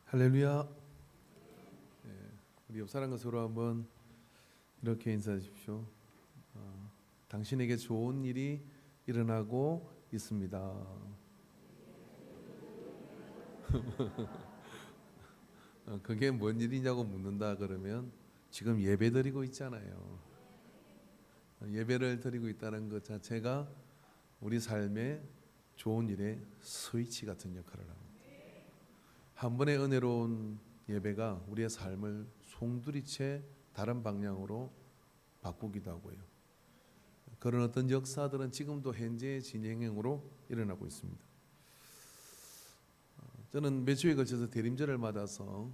할렐루야. 우리 옆 사람과 서로 한번 이렇게 인사하십시오. 당신에게 좋은 일이 일어나고 있습니다. 그게 뭔 일이냐고 묻는다 그러면 지금 예배 드리고 있잖아요. 예배를 드리고 있다는 것 자체가 우리 삶의 좋은 일의 스위치 같은 역할을 합니다. 한 번의 은혜로운 예배가 우리의 삶을 송두리째 다른 방향으로 바꾸기도 하고요. 그런 어떤 역사들은 지금도 현재 진행형으로 일어나고 있습니다. 저는 몇 주에 걸쳐서 대림절을 맞아서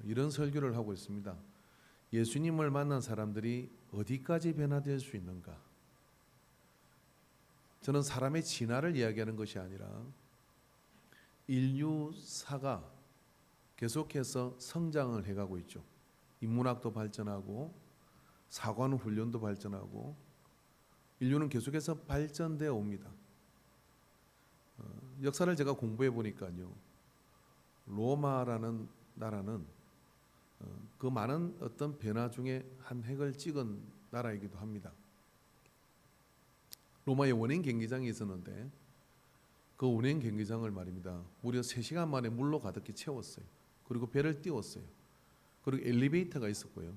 이런 설교를 하고 있습니다. 예수님을 만난 사람들이 어디까지 변화될 수 있는가? 저는 사람의 진화를 이야기하는 것이 아니라 인류사가 계속해서 성장을 해가고 있죠. 인문학도 발전하고 사관 훈련도 발전하고 인류는 계속해서 발전되어 옵니다. 역사를 제가 공부해 보니까요, 로마라는 나라는 그 많은 어떤 변화 중에 한 획을 찍은 나라이기도 합니다. 로마의 원행 경기장이 있었는데 그 원행 경기장을 말입니다, 무려 3시간 만에 물로 가득히 채웠어요. 그리고 배를 띄웠어요. 그리고 엘리베이터가 있었고요.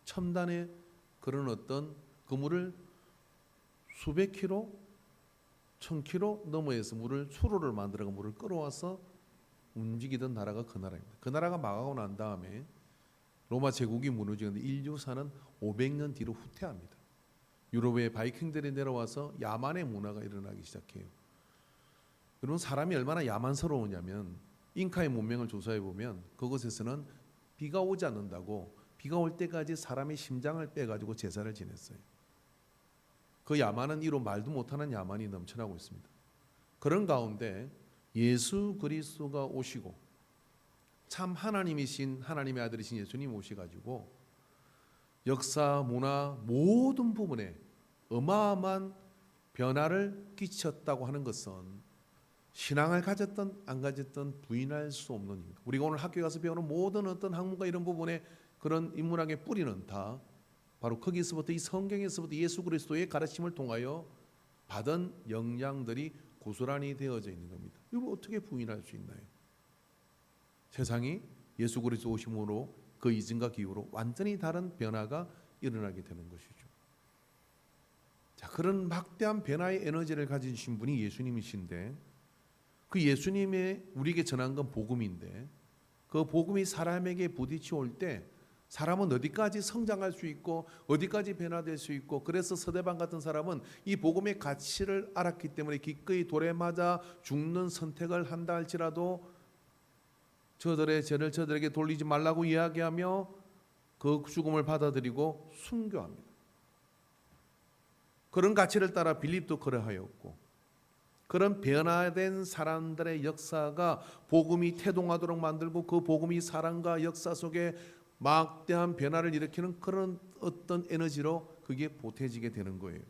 첨단의 그런 어떤 그 물을 수백 킬로, 1000킬로 너머에서 물을 수로를 만들어서 물을 끌어와서 움직이던 나라가 그 나라입니다. 그 나라가 망하고 난 다음에 로마 제국이 무너지는데 인류사는 500년 뒤로 후퇴합니다. 유럽의 바이킹들이 내려와서 야만의 문화가 일어나기 시작해요. 여러분, 사람이 얼마나 야만스러우냐면 잉카의 문명을 조사해 보면 그곳에서는 비가 오지 않는다고 비가 올 때까지 사람의 심장을 빼가지고 제사를 지냈어요. 그 야만은 이로 말도 못하는 야만이 넘쳐나고 있습니다. 그런 가운데 예수 그리스도가 오시고 참 하나님이신 하나님의 아들이신 예수님 오셔가지고 역사, 문화 모든 부분에 어마어마한 변화를 끼쳤다고 하는 것은 신앙을 가졌던 안 가졌던 부인할 수 없는 일입니다. 우리가 오늘 학교에 가서 배우는 모든 어떤 학문과 이런 부분에 그런 인문학의 뿌리는 다 바로 거기서부터 이 성경에서부터 예수 그리스도의 가르침을 통하여 받은 영향들이 고스란히 되어져 있는 겁니다. 이걸 어떻게 부인할 수 있나요? 세상이 예수 그리스도 오심으로 그 이전과 기후로 완전히 다른 변화가 일어나게 되는 것이죠. 자, 그런 막대한 변화의 에너지를 가지신 분이 예수님이신데 그 예수님의 우리에게 전한 건 복음인데 그 복음이 사람에게 부딪혀 올 때 사람은 어디까지 성장할 수 있고 어디까지 변화될 수 있고, 그래서 서대방 같은 사람은 이 복음의 가치를 알았기 때문에 기꺼이 돌에 맞아 죽는 선택을 한다 할지라도 저들의 죄를 저들에게 돌리지 말라고 이야기하며 그 죽음을 받아들이고 순교합니다. 그런 가치를 따라 빌립도 그러하였고, 그런 변화된 사람들의 역사가 복음이 태동하도록 만들고 그 복음이 사랑과 역사 속에 막대한 변화를 일으키는 그런 어떤 에너지로 그게 보태지게 되는 거예요.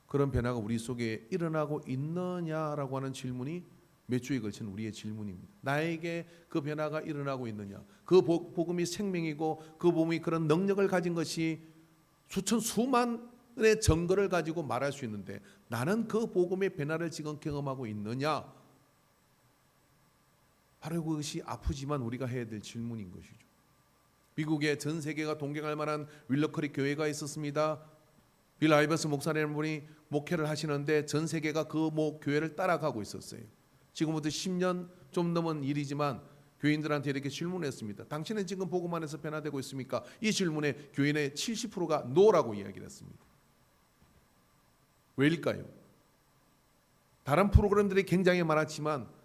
그런 변화가 우리 속에 일어나고 있느냐라고 하는 질문이 몇 주에 걸친 우리의 질문입니다. 나에게 그 변화가 일어나고 있느냐? 그 복음이 생명이고 그 복음이 그런 능력을 가진 것이 수천 수만의 증거를 가지고 말할 수 있는데 나는 그 복음의 변화를 지금 경험하고 있느냐? 바로 그것이 아프지만 우리가 해야 될 질문인 것이죠. 미국에 전 세계가 동경할 만한 윌러커리 교회가 있었습니다. 빌 아이버스 목사라는 분이 목회를 하시는데 전 세계가 그 교회를 따라가고 있었어요. 지금부터 10년 좀 넘은 일이지만 교인들한테 이렇게 질문했습니다. 당신은 지금 복음 안에서 변화되고 있습니까? 이 질문에 교인의 70%가 노라고 이야기를 했습니다. 왜일까요? 다른 프로그램들이 굉장히 많았지만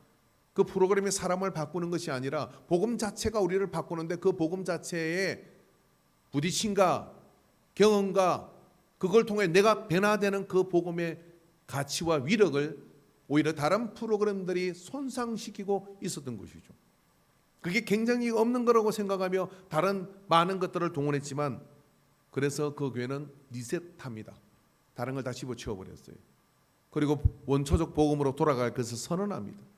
그 프로그램이 사람을 바꾸는 것이 아니라 복음 자체가 우리를 바꾸는데 그 복음 자체의 부딪힘과 경험과 그걸 통해 내가 변화되는 그 복음의 가치와 위력을 오히려 다른 프로그램들이 손상시키고 있었던 것이죠. 그게 굉장히 없는 거라고 생각하며 다른 많은 것들을 동원했지만 그래서 그 교회는 리셋합니다. 다른 걸 다 집어치워버렸어요. 그리고 원초적 복음으로 돌아갈 것을 선언합니다.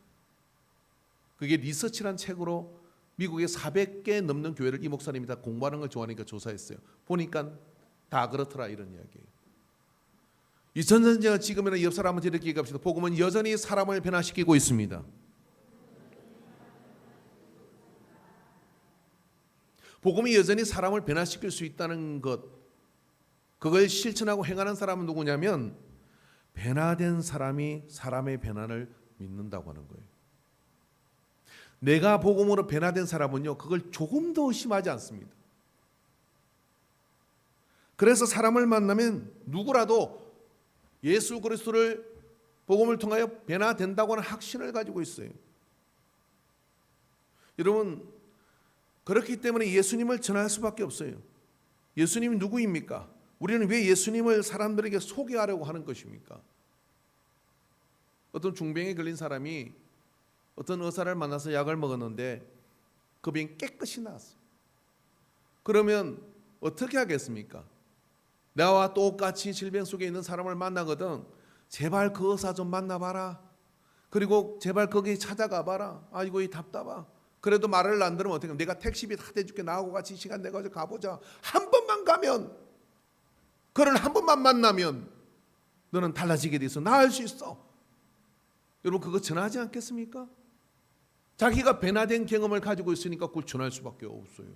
그게 리서치란 책으로 미국의 400개 넘는 교회를 이 목사님이 다 공부하는 걸 좋아하니까 조사했어요. 보니까 다 그렇더라 이런 이야기예요. 2000년 지금이나 옆 사람한테 이렇게 얘기합시다. 복음은 여전히 사람을 변화시키고 있습니다. 복음이 여전히 사람을 변화시킬 수 있다는 것, 그걸 실천하고 행하는 사람은 누구냐면 변화된 사람이 사람의 변화를 믿는다고 하는 거예요. 내가 복음으로 변화된 사람은요, 그걸 조금도 의심하지 않습니다. 그래서 사람을 만나면 누구라도 예수 그리스도를 복음을 통하여 변화된다고 하는 확신을 가지고 있어요. 여러분, 그렇기 때문에 예수님을 전할 수밖에 없어요. 예수님이 누구입니까? 우리는 왜 예수님을 사람들에게 소개하려고 하는 것입니까? 어떤 중병에 걸린 사람이 어떤 의사를 만나서 약을 먹었는데 그 병이 깨끗이 나았어요. 그러면 어떻게 하겠습니까? 나와 똑같이 질병 속에 있는 사람을 만나거든 제발 그 의사 좀 만나봐라. 그리고 제발 거기 찾아가 봐라. 아이고 이 답답하. 그래도 말을 안 들으면 어떻게? 내가 택시비 다 대줄게. 나하고 같이 시간 내가지고 가보자. 한 번만 가면, 그를 한 번만 만나면 너는 달라지게 돼 있어. 나을 수 있어. 여러분 그거 전하지 않겠습니까? 자기가 변화된 경험을 가지고 있으니까 그걸 전할 수밖에 없어요.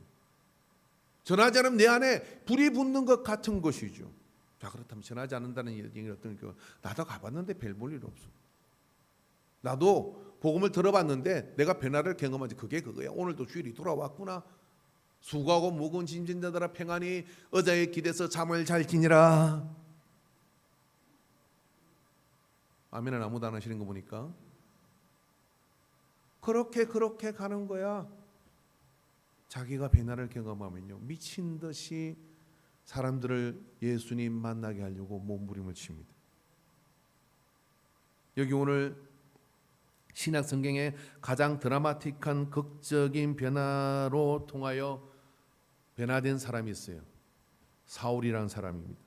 전하지 않으면 내 안에 불이 붙는 것 같은 것이죠. 자, 그렇다면 전하지 않는다는 얘기는 어떤 거? 나도 가봤는데 별 볼 일 없어. 나도 복음을 들어봤는데 내가 변화를 경험하지. 그게 그거야. 오늘도 주일이 돌아왔구나. 수고하고 무거운 짐진 자들아 평안히 의자에 기대서 잠을 잘 지니라. 아멘은 아무도 안 하시는 거 보니까 그렇게 가는 거야. 자기가 변화를 경험하면요 미친 듯이 사람들을 예수님 만나게 하려고 몸부림을 칩니다. 여기 오늘 신약 성경의 가장 드라마틱한 극적인 변화로 통하여 변화된 사람이 있어요. 사울이라는 사람입니다.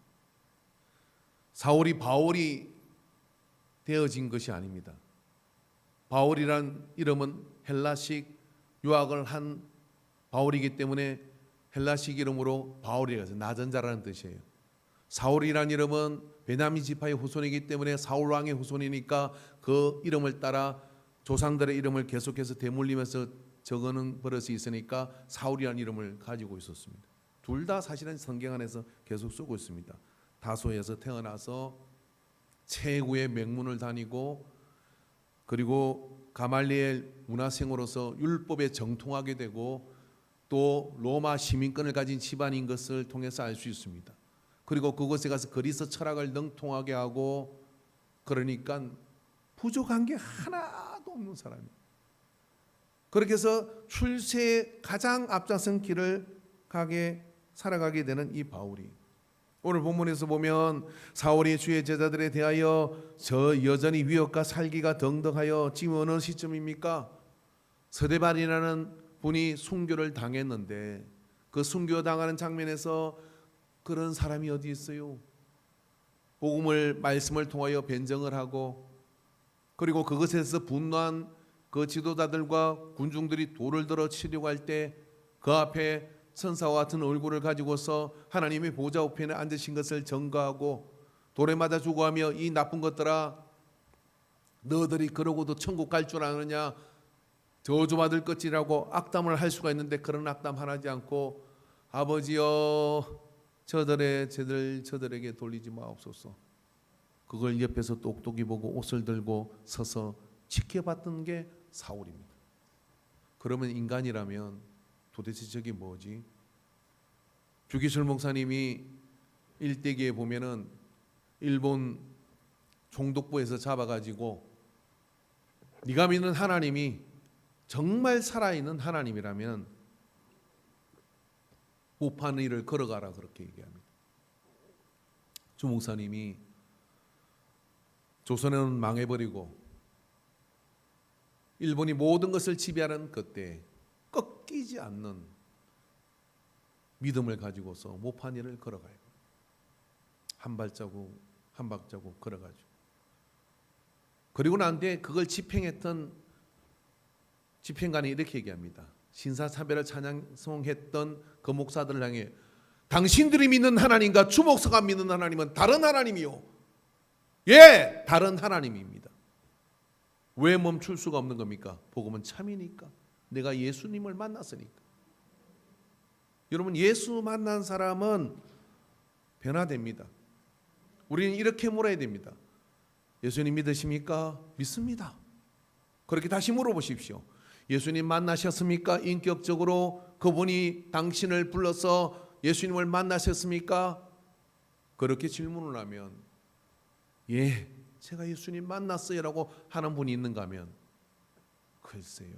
사울이 바울이 되어진 것이 아닙니다. 바울이란 이름은 헬라식 유학을 한 바울이기 때문에 헬라식 이름으로 바울이라고 해서 낮은 자라는 뜻이에요. 사울이란 이름은 베냐민 지파의 후손이기 때문에 사울 왕의 후손이니까 그 이름을 따라 조상들의 이름을 계속해서 되물리면서 적어는 버릇이 있으니까 사울이라는 이름을 가지고 있었습니다. 둘 다 사실은 성경 안에서 계속 쓰고 있습니다. 다소에서 태어나서 최고의 명문을 다니고 그리고 가말리엘 문화생으로서 율법에 정통하게 되고 또 로마 시민권을 가진 집안인 것을 통해서 알 수 있습니다. 그리고 그곳에 가서 그리스 철학을 능통하게 하고 그러니까 부족한 게 하나도 없는 사람이에요. 그렇게 해서 출세의 가장 앞장선 길을 살아가게 되는 이 바울이 오늘 본문에서 보면 사울이 주의 제자들에 대하여 저 여전히 위협과 살기가 덩덩하여 지금 어느 시점입니까? 서대반이라는 분이 순교를 당했는데 그 순교당하는 장면에서 그런 사람이 어디 있어요? 복음을 말씀을 통하여 변증을 하고 그리고 그것에서 분노한 그 지도자들과 군중들이 돌을 들어 치려고 할 때 그 앞에 천사와 같은 얼굴을 가지고서 하나님의 보좌 우편에 앉으신 것을 전가하고 돌에 맞아 죽어가며 이 나쁜 것들아 너희들이 그러고도 천국 갈 줄 아느냐 저주받을 것이라고 악담을 할 수가 있는데 그런 악담 하지 않고 아버지여 저들에게 돌리지 마옵소서. 그걸 옆에서 똑똑히 보고 옷을 들고 서서 지켜봤던 게 사울입니다. 그러면 인간이라면 도대체 저게 뭐지? 주기술 목사님이 일대기에 보면은 일본 총독부에서 잡아가지고 네가 믿는 하나님이 정말 살아있는 하나님이라면 못 위를 걸어가라 그렇게 얘기합니다. 주 목사님이 조선은 망해버리고 일본이 모든 것을 지배하는 그때 꺾이지 않는 믿음을 가지고서 못한 일을 걸어가요. 한 발자국 한 박자국 걸어가죠. 그리고 난 뒤에 그걸 집행했던 집행관이 이렇게 얘기합니다. 신사차별을 찬양송했던 그 목사들을 향해 당신들이 믿는 하나님과 주목사가 믿는 하나님은 다른 하나님이요. 예, 다른 하나님입니다. 왜 멈출 수가 없는 겁니까? 복음은 참이니까. 내가 예수님을 만났으니까. 여러분, 예수 만난 사람은 변화됩니다. 우리는 이렇게 물어야 됩니다. 예수님 믿으십니까? 믿습니다. 그렇게 다시 물어보십시오. 예수님 만나셨습니까? 인격적으로 그분이 당신을 불러서 예수님을 만나셨습니까? 그렇게 질문을 하면 예, 제가 예수님 만났어요 라고 하는 분이 있는가 하면 글쎄요.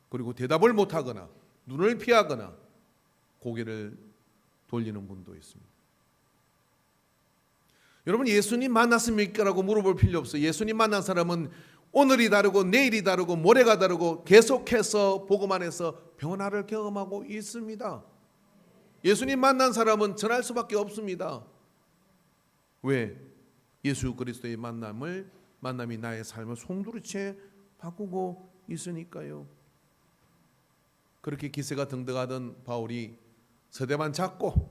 그리고 대답을 못하거나 눈을 피하거나 고개를 돌리는 분도 있습니다. 여러분, 예수님 만났습니까? 라고 물어볼 필요 없어요. 예수님 만난 사람은 오늘이 다르고 내일이 다르고 모레가 다르고 계속해서 복음 안에서 변화를 경험하고 있습니다. 예수님 만난 사람은 전할 수밖에 없습니다. 왜? 예수 그리스도의 만남이 나의 삶을 송두리째 바꾸고 있으니까요. 그렇게 기세가 등등하던 바울이 서대만 잡고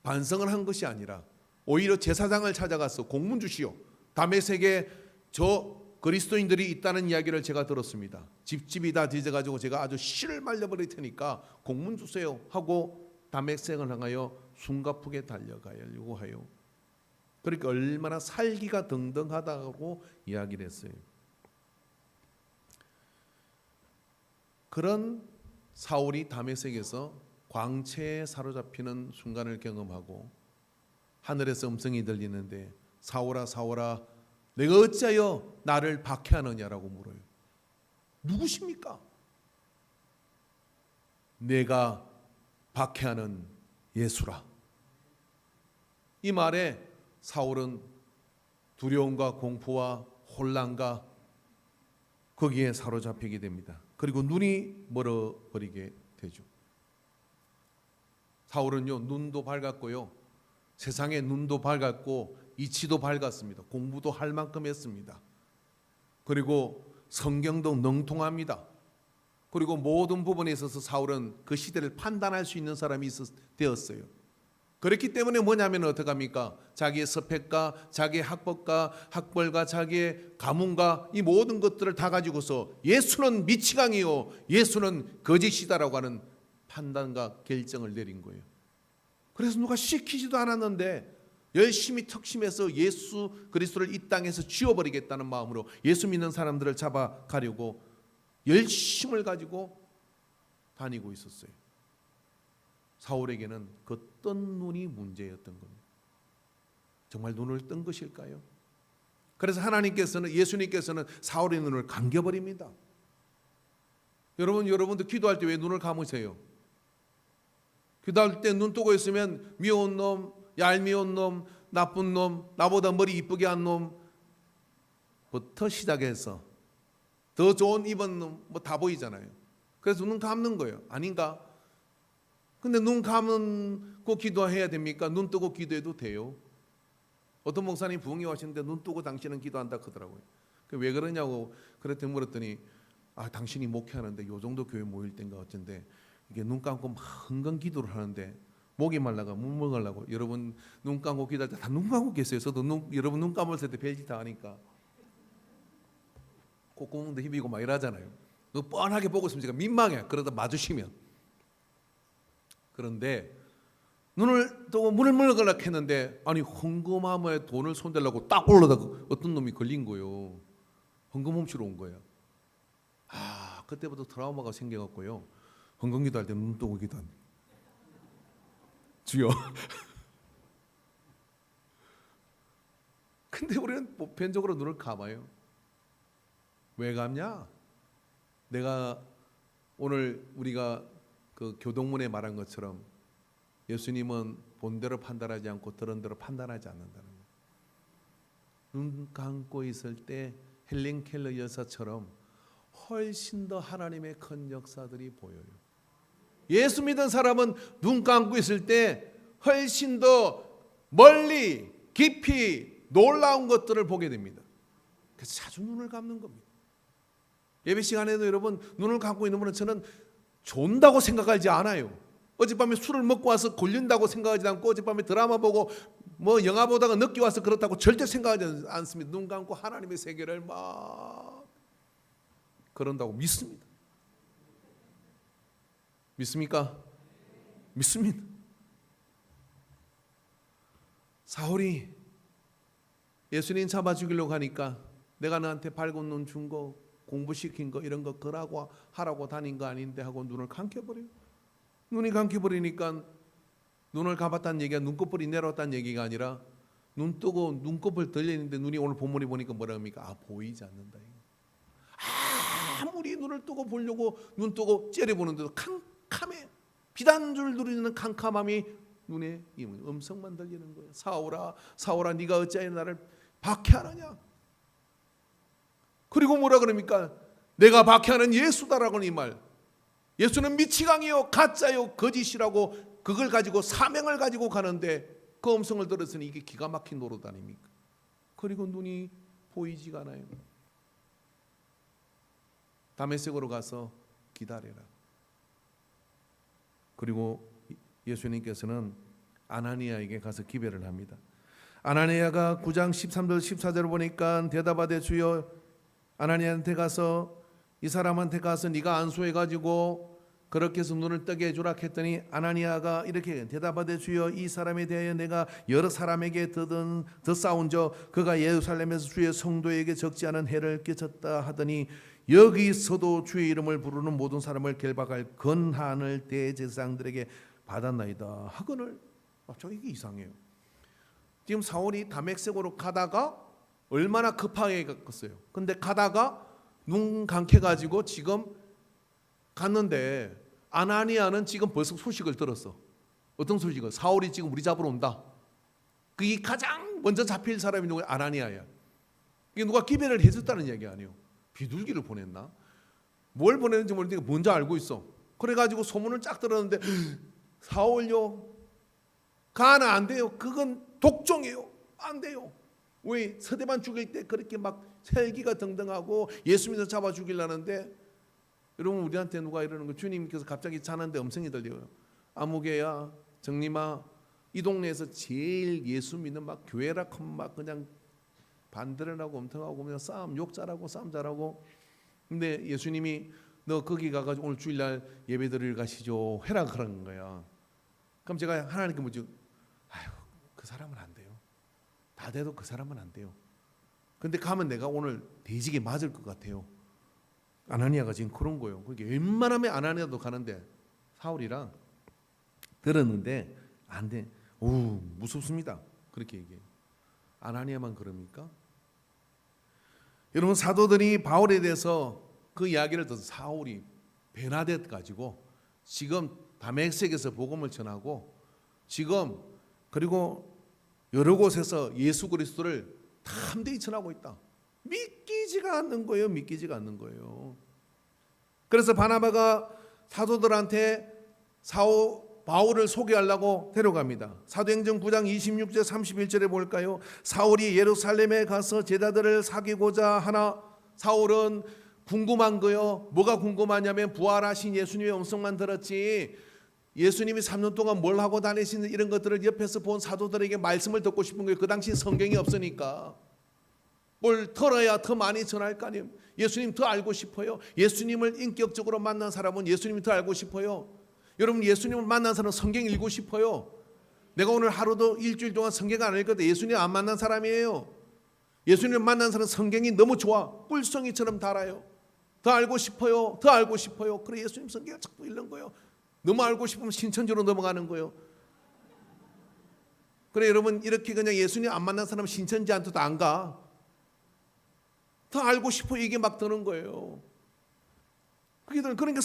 반성을 한 것이 아니라 오히려 제사장을 찾아가서 공문 주시오. 다메섹에 저 그리스도인들이 있다는 이야기를 제가 들었습니다. 집집이 다 뒤져가지고 제가 아주 실을 말려버릴 테니까 공문 주세요 하고 다메섹을 향하여 숨가쁘게 달려가려고 하여. 그러니까 얼마나 살기가 등등하다고 이야기를 했어요. 그런 사울이 다메섹에서 광채에 사로잡히는 순간을 경험하고 하늘에서 음성이 들리는데 사울아 사울아 내가 어찌하여 나를 박해하느냐라고 물어요. 누구십니까? 내가 박해하는 예수라. 이 말에 사울은 두려움과 공포와 혼란과 거기에 사로잡히게 됩니다. 그리고 눈이 멀어버리게 되죠. 사울은요, 눈도 밝았고요, 세상의 눈도 밝았고 이치도 밝았습니다. 공부도 할 만큼 했습니다. 그리고 성경도 능통합니다. 그리고 모든 부분에 있어서 사울은 그 시대를 판단할 수 있는 사람이 되었어요. 그렇기 때문에 뭐냐면 어떡합니까? 자기의 스펙과 자기의 학법과 학벌과 자기의 가문과 이 모든 것들을 다 가지고서 예수는 미치광이요 예수는 거짓이다라고 하는 판단과 결정을 내린 거예요. 그래서 누가 시키지도 않았는데 열심히 턱심해서 예수 그리스도를 이 땅에서 지워버리겠다는 마음으로 예수 믿는 사람들을 잡아가려고 열심을 가지고 다니고 있었어요. 사울에게는 그 뜬 눈이 문제였던 겁니다. 정말 눈을 뜬 것일까요? 그래서 예수님께서는 사울의 눈을 감겨버립니다. 여러분도 기도할 때 왜 눈을 감으세요? 기도할 때 눈 뜨고 있으면 미운 놈, 얄미운 놈, 나쁜 놈, 나보다 머리 이쁘게 한 놈부터 시작해서 더 좋은 입은 놈 뭐 다 보이잖아요. 그래서 눈 감는 거예요. 아닌가? 근데 눈 감고 기도해야 됩니까? 눈 뜨고 기도해도 돼요. 어떤 목사님 부흥회 하시는데 눈 뜨고 당신은 기도한다 그러더라고요. 왜 그러냐고 그랬더니 물었더니 당신이 목회하는데 요 정도 교회 모일 때인가 어쩐데 이게 눈 감고 막 흥건 기도를 하는데 목이 말라가 못 먹으려고. 여러분 눈 감고 기도할 때 다 눈 감고 계세요. 저도 여러분 눈 감을 때 별짓 다 하니까 콧구멍도 힘이고 막 이러잖아요. 뻔하게 보고 있으면 제가 민망해. 그러다 마주치면. 그런데 눈을 뜨고 문을 열려고 했는데 헌금함에 돈을 손대려고 딱 올라다가 어떤 놈이 걸린 거예요. 헌금 훔치러 온 거예요. 그때부터 트라우마가 생겨갖고요. 헌금 기도할 때 눈 뜨고 기도합니다. 주여. 근데 우리는 보편적으로 눈을 감아요. 왜 감냐? 내가 오늘 우리가 그 교동문에 말한 것처럼 예수님은 본대로 판단하지 않고 들은 대로 판단하지 않는다는 거예요. 눈 감고 있을 때 헬렌 켈러 여사처럼 훨씬 더 하나님의 큰 역사들이 보여요. 예수 믿은 사람은 눈 감고 있을 때 훨씬 더 멀리 깊이 놀라운 것들을 보게 됩니다. 그래서 자주 눈을 감는 겁니다. 예배 시간에도 여러분 눈을 감고 있는 분은 저는 존다고 생각하지 않아요. 어젯밤에 술을 먹고 와서 걸린다고 생각하지 않고 어젯밤에 드라마 보고 뭐 영화 보다가 늦게 와서 그렇다고 절대 생각하지 않습니다. 눈 감고 하나님의 세계를 막 그런다고 믿습니다. 믿습니까? 믿습니다. 사울이 예수님 잡아 죽이려고 하니까 내가 너한테 밝은 눈 준 거 공부시킨 거 이런 거 그러고 하라고 다닌 거 아닌데 하고 눈을 감겨버려요. 눈이 감겨버리니까 눈을 감았다는 얘기가 눈꺼풀이 내려왔다는 얘기가 아니라 눈 뜨고 눈꺼풀 들리는데 눈이 오늘 본문에 보니까 뭐라 합니까? 아, 보이지 않는다. 아무리 눈을 뜨고 보려고 눈 뜨고 째려보는데도 캄캄해. 비단줄 누리는 캄캄함이 눈에 음성만 들리는 거예요. 사울아 사울아 네가 어찌하여 나를 박해하느냐. 그리고 뭐라 그럽니까? 내가 박해하는 예수다라고는 이 말. 예수는 미치광이요 가짜요 거짓이라고 그걸 가지고 사명을 가지고 가는데 그 음성을 들었으니 이게 기가 막힌 노릇 아닙니까? 그리고 눈이 보이지가 않아요. 다메섹으로 가서 기다려라. 그리고 예수님께서는 아나니아에게 가서 기별을 합니다. 아나니아가 9장 13절 14절을 보니까 대답하되 주여, 아나니아한테 가서 이 사람한테 가서 네가 안수해가지고 그렇게 해서 눈을 뜨게 해주라 했더니 아나니아가 이렇게 대답하되 주여, 이 사람에 대하여 내가 여러 사람에게 듣사온저 그가 예루살렘에서 주의 성도에게 적지 않은 해를 끼쳤다 하더니 여기서도 주의 이름을 부르는 모든 사람을 결박할 권한을 대제사장들에게 받았나이다 하거늘. 저 이게 이상해요. 지금 사울이 다메섹으로 가다가 얼마나 급하게 갔겠어요. 근데 가다가 눈 감게 가지고 지금 갔는데 아나니아는 지금 벌써 소식을 들었어. 어떤 소식을? 사울이 지금 우리 잡으러 온다. 그게 가장 먼저 잡힐 사람이 누구야? 아나니아야. 이게 누가 기별을 해줬다는 얘기 아니에요. 비둘기를 보냈나? 뭘 보냈는지 모르는데 먼저 알고 있어. 그래가지고 소문을 쫙 들었는데 사울요, 가는 안 돼요. 그건 독종이에요. 안 돼요. 왜 서대반 죽일 때 그렇게 막 혈기가 등등하고 예수 믿어 잡아 죽이려는데, 여러분 우리한테 누가 이러는 거, 주님께서 갑자기 자는데 음성이 들려요. 아무개야, 정림아, 이 동네에서 제일 예수 믿는 막 교회라 하면 막 그냥 반대를 하고 엄청하고 그냥 싸움 욕 잘하고 싸움 잘하고. 근데 예수님이 너 거기 가가지고 오늘 주일날 예배 드리러 가시죠 해라 그런 거야. 그럼 제가 하나님께 묻죠. 아유, 그 사람은 안 돼요. 다 돼도 그 사람은 안 돼요. 근데 가면 내가 오늘 돼지게 맞을 것 같아요. 아나니아가 지금 그런 거예요. 그게 웬만하면 아나니아도 가는데 사울이랑 들었는데 안 돼. 오, 무섭습니다. 그렇게 얘기해요. 아나니아만 그럽니까? 여러분 사도들이 바울에 대해서 그 이야기를 듣고 사울이 변화돼 가지고 지금 다메섹에서 복음을 전하고 지금 그리고 여러 곳에서 예수 그리스도를 담대히 전하고 있다. 믿기지가 않는 거예요. 믿기지가 않는 거예요. 그래서 바나바가 사도들한테 바울을 소개하려고 데려갑니다. 사도행전 9장 26절 31절에 볼까요? 사울이 예루살렘에 가서 제자들을 사귀고자 하나. 사울은 궁금한 거요. 뭐가 궁금하냐면 부활하신 예수님의 음성만 들었지 예수님이 3년 동안 뭘 하고 다니시는 이런 것들을 옆에서 본 사도들에게 말씀을 듣고 싶은 거예요. 그 당시 성경이 없으니까 뭘 들어야 더 많이 전할 거 아니에요. 예수님 더 알고 싶어요. 예수님을 인격적으로 만난 사람은 예수님이 더 알고 싶어요. 여러분 예수님을 만난 사람은 성경 읽고 싶어요. 내가 오늘 하루도 일주일 동안 성경 안 읽거든. 예수님 안 만난 사람이에요. 예수님을 만난 사람은 성경이 너무 좋아. 꿀송이처럼 달아요. 더 알고 싶어요. 더 알고 싶어요. 그래 예수님 성경을 자꾸 읽는 거예요. 너무 알고 싶으면 신천지로 넘어가는 거예요. 그래 여러분 이렇게 그냥 예수님 안 만난 사람은 신천지한테도 안 가. 더 알고 싶어 이게 막 드는 거예요. 그러니까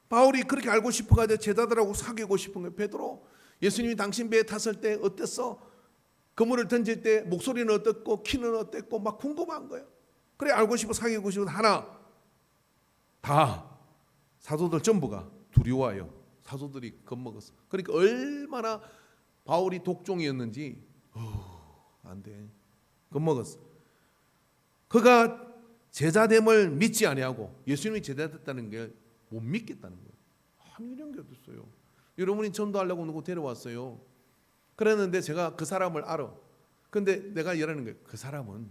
바울이 그렇게 알고 싶어가지고 제자들하고 사귀고 싶은 거예요. 베드로, 예수님이 당신 배에 탔을 때 어땠어? 그물을 던질 때 목소리는 어땠고 키는 어땠고 막 궁금한 거예요. 그래 알고 싶어 사귀고 싶어 하나. 다 사도들 전부가 두려워요. 사도들이 겁먹었어. 그러니까 얼마나 바울이 독종이었는지 안 돼. 겁먹었어. 그가 제자됨을 믿지 아니하고 예수님이 제자됐다는 게 못 믿겠다는 거예요. 아니 이런 게 어딨어요. 여러분이 전도하려고 누구 데려왔어요. 그랬는데 제가 그 사람을 알아. 근데 내가 이러는 거예요. 그 사람은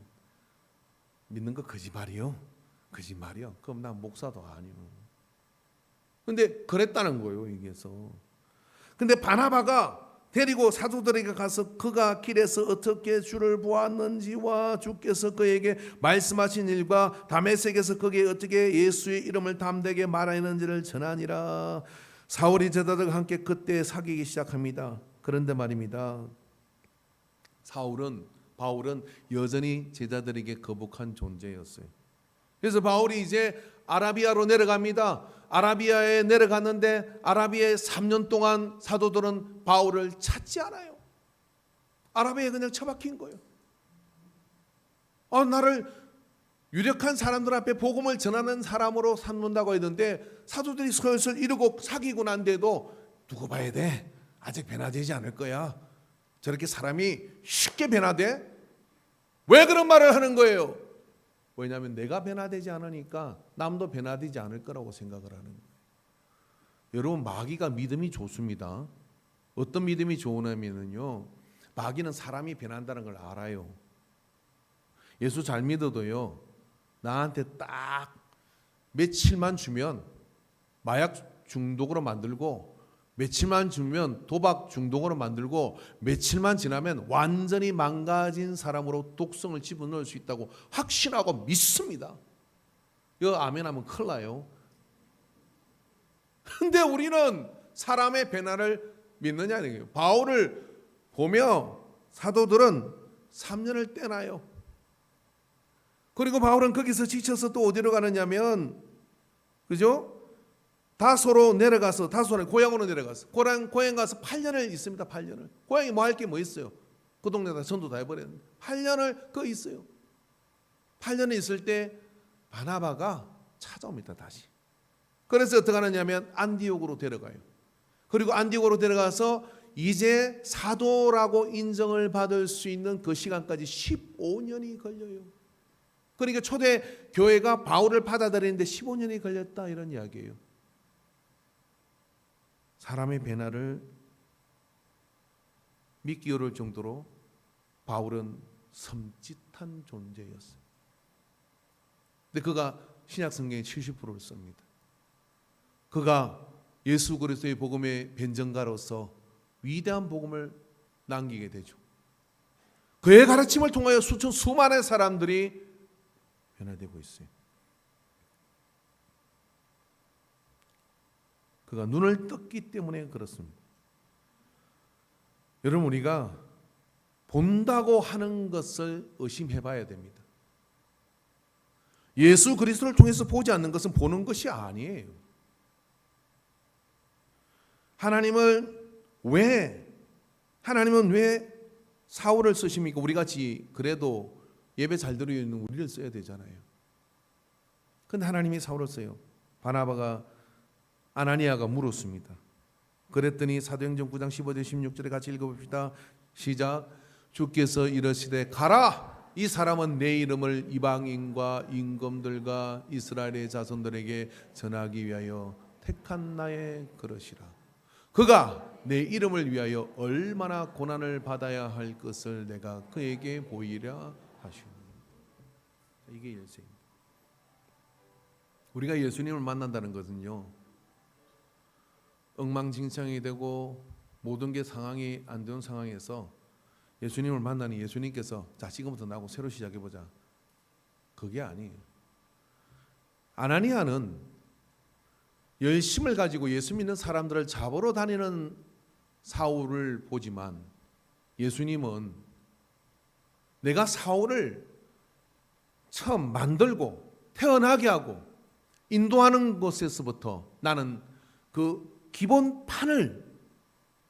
믿는 거 거짓말이요. 거짓말이요. 그럼 난 목사도 아니요. 근데 그랬다는 거예요. 이게서. 근데 바나바가 데리고 사도들에게 가서 그가 길에서 어떻게 주를 보았는지와 주께서 그에게 말씀하신 일과 다메섹에서 그에게 어떻게 예수의 이름을 담대게 말하였는지를 전하니라. 사울이 제자들과 함께 그때 사귀기 시작합니다. 그런데 말입니다. 바울은 여전히 제자들에게 거북한 존재였어요. 그래서 바울이 이제 아라비아로 내려갑니다. 아라비아에 내려갔는데 아라비아에 3년 동안 사도들은 바울을 찾지 않아요. 아라비아에 그냥 처박힌 거예요. 나를 유력한 사람들 앞에 복음을 전하는 사람으로 삼는다고 했는데 사도들이 슬슬 이러고 사귀고 난 데도 두고 봐야 돼. 아직 변화되지 않을 거야. 저렇게 사람이 쉽게 변화돼? 왜 그런 말을 하는 거예요? 왜냐하면 내가 변화되지 않으니까 남도 변화되지 않을 거라고 생각을 하는 거예요. 여러분 마귀가 믿음이 좋습니다. 어떤 믿음이 좋으냐면요, 마귀는 사람이 변한다는 걸 알아요. 예수 잘 믿어도요, 나한테 딱 며칠만 주면 마약 중독으로 만들고, 며칠만 주면 도박 중독으로 만들고, 며칠만 지나면 완전히 망가진 사람으로 독성을 집어넣을 수 있다고 확신하고 믿습니다. 이거 아멘하면 큰일 나요. 근데 우리는 사람의 변화를 믿느냐는 거예요. 바울을 보며 사도들은 3년을 떼나요. 그리고 바울은 거기서 지쳐서 또 어디로 가느냐면, 그죠? 다소로 내려가서, 다소는 고향으로 내려가서, 고향 가서 8년을 있습니다. 8년을. 고향이 뭐 할 게 뭐 있어요? 그 동네에다 전도 다 해버렸는데 8년을 그 있어요. 8년을 있을 때 바나바가 찾아옵니다. 다시. 그래서 어떻게 하느냐면 안디옥으로 데려가요. 그리고 안디옥으로 데려가서 이제 사도라고 인정을 받을 수 있는 그 시간까지 15년이 걸려요. 그러니까 초대 교회가 바울을 받아들이는데 15년이 걸렸다, 이런 이야기예요. 사람의 변화를 믿기 어려울 정도로 바울은 섬찟한 존재였어요. 근데 그가 신약 성경의 70%를 씁니다. 그가 예수 그리스도의 복음의 변증가로서 위대한 복음을 남기게 되죠. 그의 가르침을 통하여 수많은 사람들이 변화되고 있어요. 그가 눈을 떴기 때문에 그렇습니다. 여러분, 우리가 본다고 하는 것을 의심해 봐야 됩니다. 예수 그리스도를 통해서 보지 않는 것은 보는 것이 아니에요. 하나님은 왜 사울을 쓰십니까? 우리 같이 그래도 예배 잘 드리고 있는 우리를 써야 되잖아요. 근데 하나님이 사울을 써요. 아나니아가 물었습니다. 그랬더니 사도행전 9장 15절 16절에 같이 읽어봅시다. 시작. 주께서 이르시되 가라, 이 사람은 내 이름을 이방인과 임금들과 이스라엘의 자손들에게 전하기 위하여 택한 나의 그릇이라. 그가 내 이름을 위하여 얼마나 고난을 받아야 할 것을 내가 그에게 보이려 하시니. 이게 일세입니다. 우리가 예수님을 만난다는 것은요, 엉망진창이 되고 모든 게 상황이 안 되는 상황에서 예수님을 만나니 예수님께서 자, 지금부터 나하고 새로 시작해보자, 그게 아니에요. 아나니아는 열심을 가지고 예수 믿는 사람들을 잡으러 다니는 사울을 보지만, 예수님은 내가 사울을 처음 만들고 태어나게 하고 인도하는 곳에서부터 나는 그 기본판을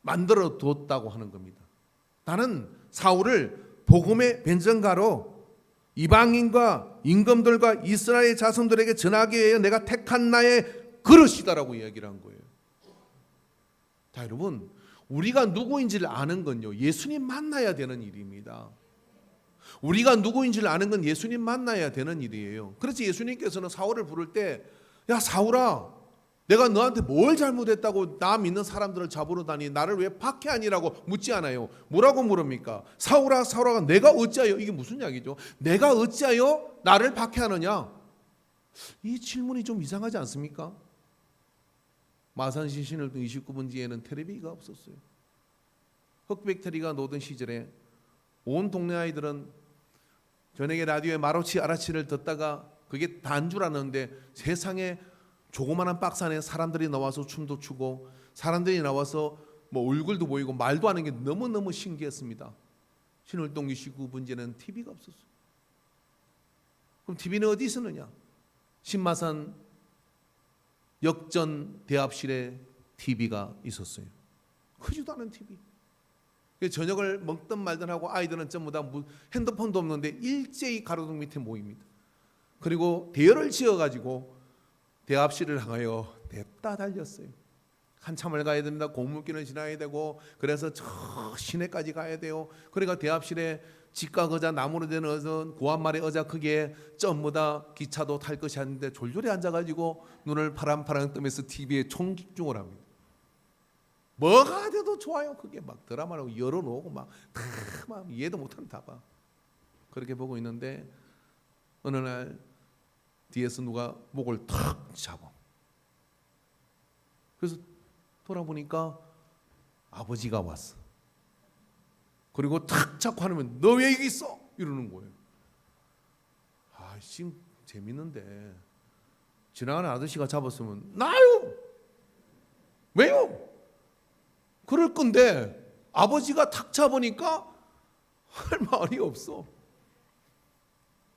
만들어 뒀다고 하는 겁니다. 나는 사울을 복음의 변증가로 이방인과 임금들과 이스라엘 자손들에게 전하기 위해 내가 택한 나의 그릇이다라고 이야기를 한 거예요. 자, 여러분, 우리가 누구인지를 아는 건요, 예수님 만나야 되는 일입니다. 우리가 누구인지를 아는 건 예수님 만나야 되는 일이에요. 그래서 예수님께서는 사울을 부를 때, 야 사울아, 내가 너한테 뭘 잘못했다고 나 믿는 사람들을 잡으러 다니, 나를 왜 박해하니라고 묻지 않아요. 뭐라고 물습니까? 사울아 사울아, 내가 어찌하여, 이게 무슨 이야기죠? 내가 어찌하여 나를 박해하느냐? 이 질문이 좀 이상하지 않습니까? 마산시 신을동 29번지에는 텔레비가 없었어요. 흑백테리가 노던 시절에 온 동네 아이들은 저녁에 라디오에 마로치 아라치를 듣다가 그게 단 줄 알았는데 세상에 조그마한 박스 안에 사람들이 나와서 춤도 추고 사람들이 나와서 뭐 얼굴도 보이고 말도 하는 게 너무너무 신기했습니다. 신월동 29번지에는 TV가 없었어요. 그럼 TV는 어디 있었느냐? 신마산 역전 대합실에 TV가 있었어요. 크지도 않은 TV. 저녁을 먹든 말든 하고 아이들은 전부 다 핸드폰도 없는데 일제히 가로등 밑에 모입니다. 그리고 대열을 지어가지고 대합실을 향하여 냅다 달렸어요. 한참을 가야 됩니다. 고물길을 지나야 되고, 그래서 저 시내까지 가야 돼요. 그러니까 대합실에 직각 의자, 나무로 된 의자, 고한말의 의자 크기에 전부 다 기차도 탈 것이 아닌데 졸졸이 앉아가지고 눈을 파랑파랑 뜨면서 TV에 총집중을 합니다. 뭐가 돼도 좋아요. 그게 막 드라마라고 열어놓고 막 이해도 못하는 다 봐. 그렇게 보고 있는데 어느 날 뒤에서 누가 목을 탁 잡아. 그래서 돌아보니까 아버지가 왔어. 그리고 탁 잡고 하면 너 왜 여기 있어? 이러는 거예요. 아, 지금 재밌는데 지나가는 아저씨가 잡았으면 나요. 왜요? 그럴 건데 아버지가 탁 잡으니까 할 말이 없어.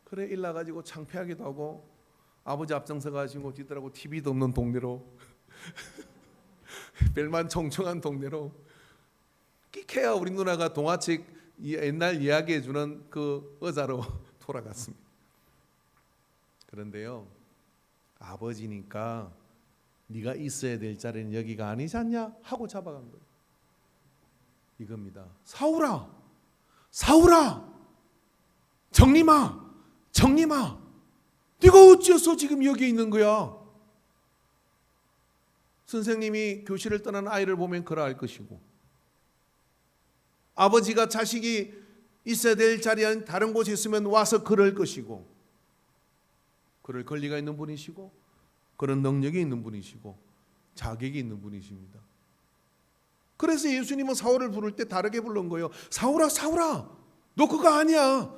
그래 일나 가지고 창피하기도 하고 아버지 앞장서 가지고 뒤더라고 TV도 없는 동네로 별만 청청한 동네로 끼케야 우리 누나가 동화책 옛날 이야기해 주는 그 의자로 돌아갔습니다. 그런데요, 아버지니까 네가 있어야 될 자리는 여기가 아니지 않냐 하고 잡아간 거예요. 이겁니다. 사울아, 사울아, 정림아, 정림아, 네가 어찌해서 지금 여기 있는 거야? 선생님이 교실을 떠나는 아이를 보면 그러할 것이고, 아버지가 자식이 있어야 될 자리에 다른 곳에 있으면 와서 그럴 것이고, 그럴 권리가 있는 분이시고 그런 능력이 있는 분이시고 자격이 있는 분이십니다. 그래서 예수님은 사울을 부를 때 다르게 부른 거예요. 사울아, 사울아, 너 그거 아니야.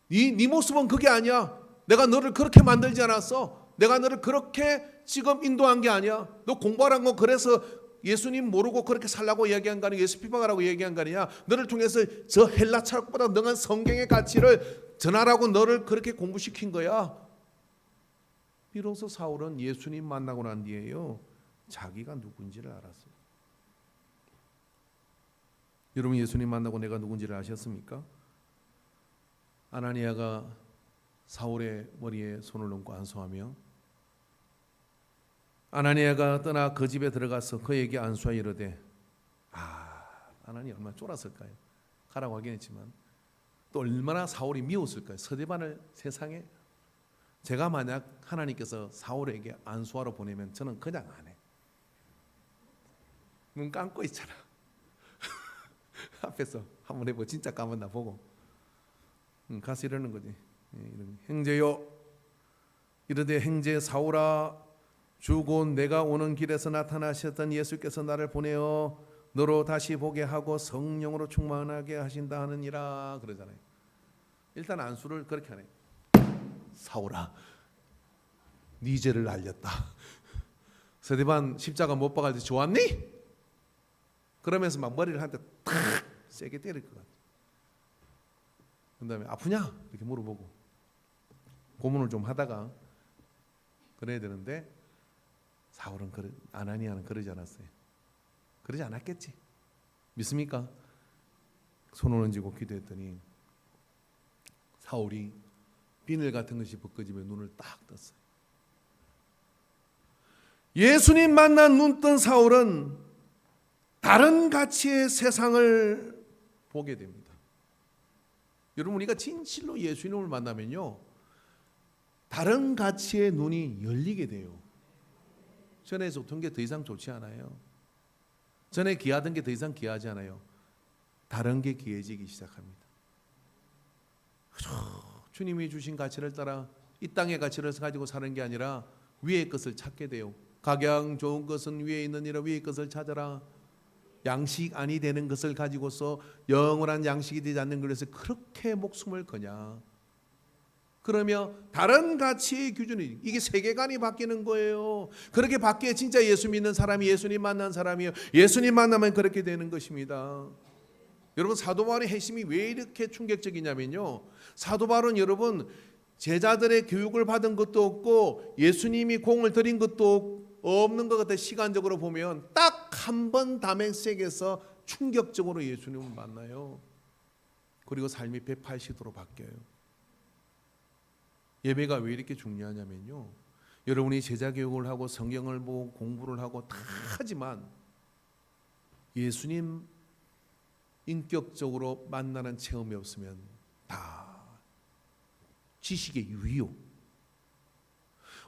네 모습은 그게 아니야. 내가 너를 그렇게 만들지 않았어. 내가 너를 그렇게 지금 인도한 게 아니야. 너 공부하란 거 그래서 예수님 모르고 그렇게 살라고 이야기한 거 아니야. 예수 핍박하라고 얘기한 거 아니야. 너를 통해서 저 헬라 철학보다 능한 성경의 가치를 전하라고 너를 그렇게 공부시킨 거야. 비로소 사울은 예수님 만나고 난 뒤에요, 자기가 누군지를 알았어요. 여러분, 예수님 만나고 내가 누군지를 아셨습니까? 아나니아가 사울의 머리에 손을 얹고 안수하며, 아나니아가 떠나 그 집에 들어가서 그에게 안수하여 이르되, 아나니아 얼마나 쫄았을까요? 가라고 하긴 했지만 또 얼마나 사울이 미웠을까요? 서대반을 세상에. 제가 만약 하나님께서 사울에게 안수하러 보내면 저는 그냥 안 해. 눈 감고 있잖아. 앞에서 한번 해보고 진짜 까만 나 보고 가서 이러는 거지. 행제요, 이르되 행제 사울아, 주 곧 내가 오는 길에서 나타나셨던 예수께서 나를 보내어 너로 다시 보게 하고 성령으로 충만하게 하신다 하느니라 그러잖아요. 일단 안수를 그렇게 하네. 사울아, 네 죄를 알렸다. 스데반 십자가 못 박을 때 좋았니? 그러면서 막 머리를 한 대 탁 세게 때릴 것 같아. 그 다음에 아프냐? 이렇게 물어보고 고문을 좀 하다가 그래야 되는데, 사울은 아나니아는 그러지 않았어요. 그러지 않았겠지. 믿습니까? 손을 얹고 기도했더니 사울이 비늘 같은 것이 벗겨지며 눈을 딱 떴어요. 예수님 만난 눈 뜬 사울은 다른 가치의 세상을 보게 됩니다. 여러분, 우리가 진실로 예수님을 만나면요, 다른 가치의 눈이 열리게 돼요. 전에 좋던 게 더 이상 좋지 않아요. 전에 귀하던 게 더 이상 귀하지 않아요. 다른 게 귀해지기 시작합니다. 주님이 주신 가치를 따라 이 땅의 가치를 가지고 사는 게 아니라 위의 것을 찾게 돼요. 각양 좋은 것은 위에 있느니라. 위의 것을 찾아라. 양식 아니 되는 것을 가지고서 영원한 양식이 되지 않는 것에서 그렇게 목숨을 거냐. 그러며 다른 가치의 기준이, 이게 세계관이 바뀌는 거예요. 그렇게 바뀌어 진짜 예수 믿는 사람이 예수님 만난 사람이에요. 예수님 만나면 그렇게 되는 것입니다. 여러분, 사도 바울의 핵심이 왜 이렇게 충격적이냐면요, 사도 바울은 여러분 제자들의 교육을 받은 것도 없고 예수님이 공을 들인 것도 없는 것 같아. 시간적으로 보면 딱 한 번 다메섹에서 충격적으로 예수님을 만나요. 그리고 삶이 180도로 바뀌어요. 예배가 왜 이렇게 중요하냐면요, 여러분이 제자 교육을 하고 성경을 보고 공부를 하고 다 하지만 예수님 인격적으로 만나는 체험이 없으면 다 지식의 유희요.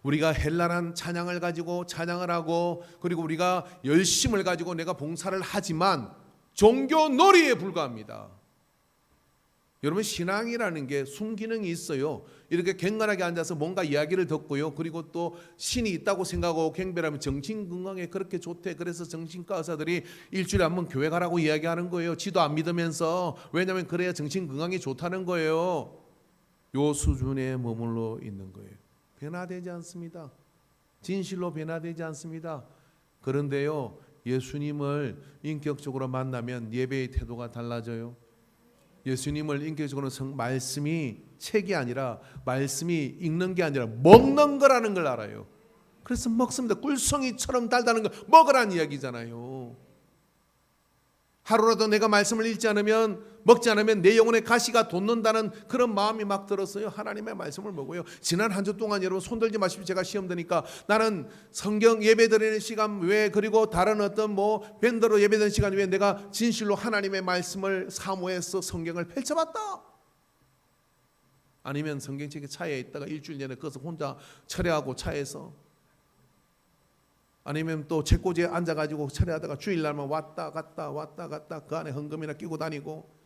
우리가 헬라란 찬양을 가지고 찬양을 하고, 그리고 우리가 열심을 가지고 내가 봉사를 하지만 종교 놀이에 불과합니다. 여러분, 신앙이라는 게 순기능이 있어요. 이렇게 갱간하게 앉아서 뭔가 이야기를 듣고요, 그리고 또 신이 있다고 생각하고 경배하면 정신건강에 그렇게 좋대. 그래서 정신과 의사들이 일주일에 한 번 교회 가라고 이야기하는 거예요. 지도 안 믿으면서. 왜냐하면 그래야 정신건강에 좋다는 거예요. 요 수준에 머물러 있는 거예요. 변화되지 않습니다. 진실로 변화되지 않습니다. 그런데요, 예수님을 인격적으로 만나면 예배의 태도가 달라져요. 예수님을 인격적으로 말씀이 책이 아니라, 말씀이 읽는 게 아니라 먹는 거라는 걸 알아요. 그래서 먹습니다. 꿀송이처럼 달다는 거 먹으라는 이야기잖아요. 하루라도 내가 말씀을 읽지 않으면, 먹지 않으면 내 영혼의 가시가 돋는다는 그런 마음이 막 들었어요. 하나님의 말씀을 먹어요. 지난 한 주 동안 여러분 손들지 마십시오. 제가 시험 드니까 나는 성경 예배 드리는 시간 외에, 그리고 다른 어떤 밴드로 예배 드리는 시간 외에 내가 진실로 하나님의 말씀을 사모해서 성경을 펼쳐봤다. 아니면 성경책이 차에 있다가 일주일 내내 그것을 혼자 철회하고 차에서, 아니면 또 책꽂이에 앉아가지고 철회하다가 주일날만 왔다 갔다 그 안에 헌금이나 끼고 다니고.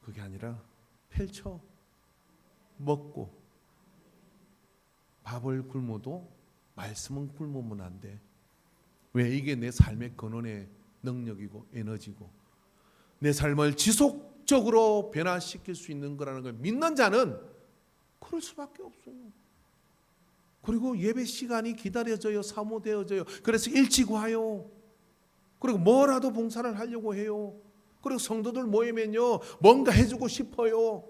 그게 아니라 펼쳐 먹고, 밥을 굶어도 말씀은 굶으면 안 돼. 왜? 이게 내 삶의 근원의 능력이고 에너지고 내 삶을 지속적으로 변화시킬 수 있는 거라는 걸 믿는 자는 그럴 수밖에 없어요. 그리고 예배 시간이 기다려져요. 사모되어져요. 그래서 일찍 와요. 그리고 뭐라도 봉사를 하려고 해요. 그리고 성도들 모이면요, 뭔가 해주고 싶어요.